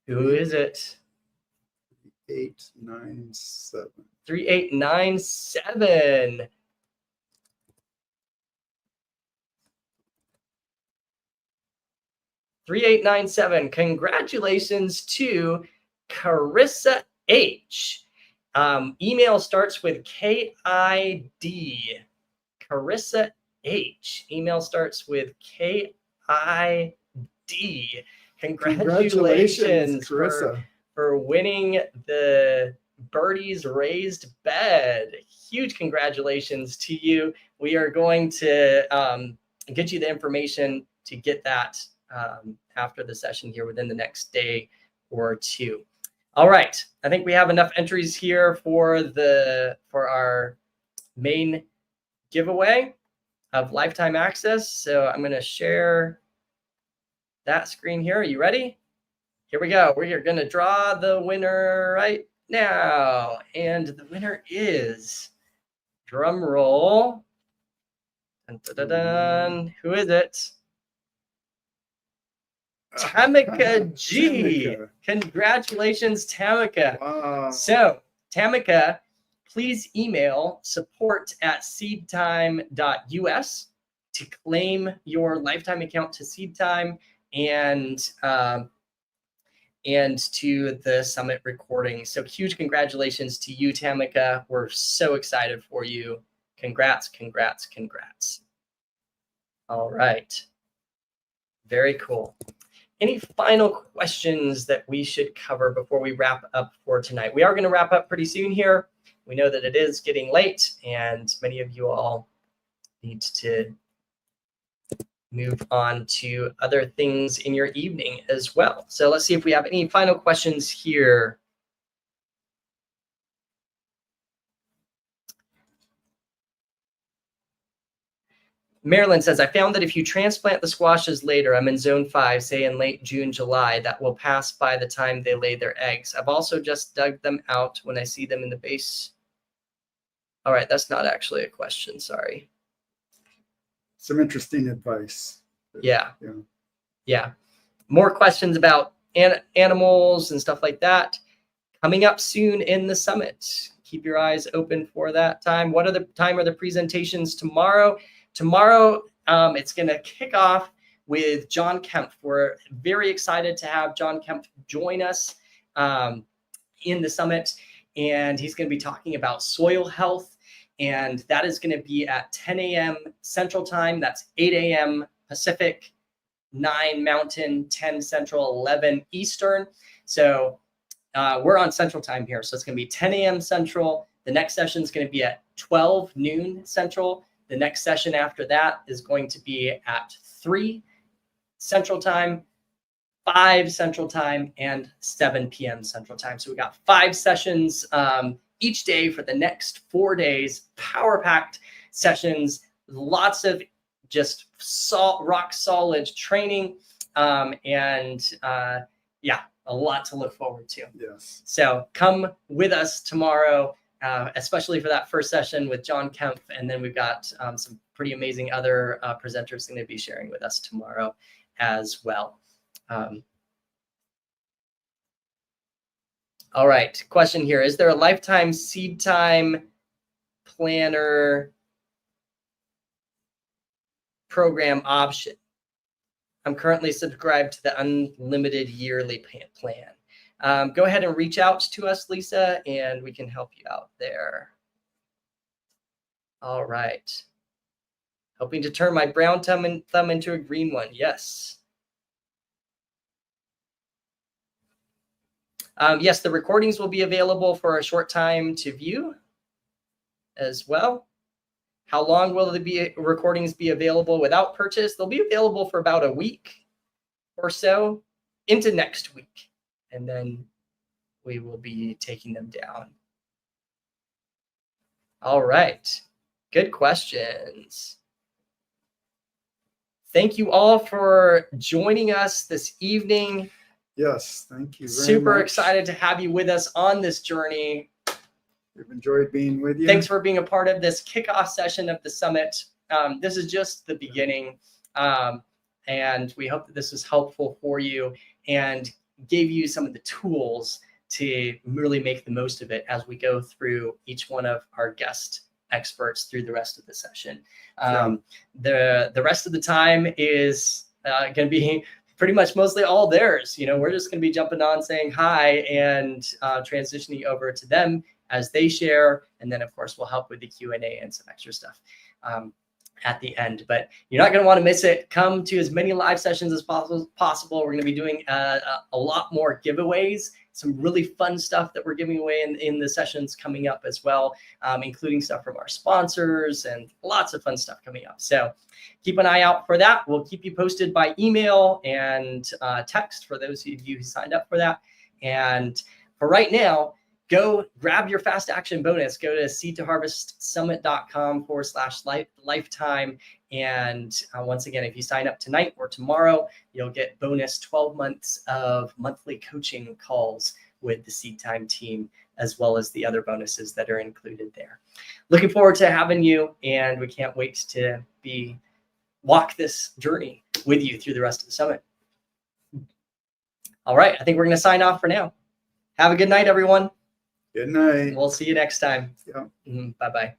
Who is it? 3897. 3897. Congratulations to Carissa H. Email starts with KID. Carissa H. Email starts with KID. Congratulations Carissa, for winning the Birdies Raised Bed. Huge congratulations to you. We are going to get you the information to get that after the session here within the next day or two. All right, I think we have enough entries here for our main giveaway of lifetime access. So I'm going to share that screen here. Are you ready? Here we go. We are going to draw the winner right now. And the winner is, drum roll. Dun, dun, dun, dun. Who is it? Tamika G. Tamika. Congratulations, Tamika. Wow. So, Tamika, please email support@seedtime.us to claim your lifetime account to SeedTime and to the summit recording. So huge congratulations to you, Tamika. We're so excited for you. Congrats, congrats, congrats. All right. Very cool. Any final questions that we should cover before we wrap up for tonight? We are going to wrap up pretty soon here. We know that it is getting late and many of you all need to move on to other things in your evening as well. So let's see if we have any final questions here. Marilyn says, I found that if you transplant the squashes later, I'm in zone 5, say in late June, July, that will pass by the time they lay their eggs. I've also just dug them out when I see them in the base. All right, that's not actually a question, sorry. Some interesting advice. Yeah. More questions about animals and stuff like that coming up soon in the summit. Keep your eyes open for that time. What time are the presentations tomorrow? Tomorrow, it's going to kick off with John Kempf. We're very excited to have John Kempf join us in the summit, and he's going to be talking about soil health, and that is going to be at 10 a.m. Central Time. That's 8 a.m. Pacific, 9 Mountain, 10 Central, 11 Eastern. So we're on Central Time here, so it's going to be 10 a.m. Central. The next session is going to be at 12 noon Central. The next session after that is going to be at 3 Central Time, 5 Central Time, and 7 p.m. Central Time. So we got 5 sessions each day for the next 4 days, power-packed sessions, lots of just rock solid training, and a lot to look forward to. Yes. So come with us tomorrow. Especially for that first session with John Kempf. And then we've got some pretty amazing other presenters going to be sharing with us tomorrow as well. All right, question here. Is there a lifetime seed time planner program option? I'm currently subscribed to the unlimited yearly plan. Go ahead and reach out to us, Lisa, and we can help you out there. All right. Hoping to turn my brown thumb into a green one. Yes. Yes, the recordings will be available for a short time to view as well. How long will the recordings be available without purchase? They'll be available for about a week or so into next week. And then we will be taking them down. All right. Good questions. Thank you all for joining us this evening. Yes, thank you very much. Super excited to have you with us on this journey. We've enjoyed being with you. Thanks for being a part of this kickoff session of the summit. This is just the beginning, and we hope that this was helpful for you and gave you some of the tools to really make the most of it as we go through each one of our guest experts through the rest of the session. The rest of the time is going to be pretty much mostly all theirs. We're just going to be jumping on, saying hi, and transitioning over to them as they share. And then, of course, we'll help with the Q&A and some extra stuff at the end. But you're not going to want to miss it. Come to as many live sessions as possible. We're going to be doing a lot more giveaways some really fun stuff that we're giving away in the sessions coming up as well, including stuff from our sponsors and lots of fun stuff coming up. So keep an eye out for that. We'll keep you posted by email and text for those of you who signed up for that. And for right now, go grab your fast action bonus. Go to seedtoharvestsummit.com/lifetime. And once again, if you sign up tonight or tomorrow, you'll get bonus 12 months of monthly coaching calls with the Seed Time team, as well as the other bonuses that are included there. Looking forward to having you, and we can't wait to walk this journey with you through the rest of the summit. All right, I think we're going to sign off for now. Have a good night, everyone. Good night. We'll see you next time. Yeah. Bye-bye.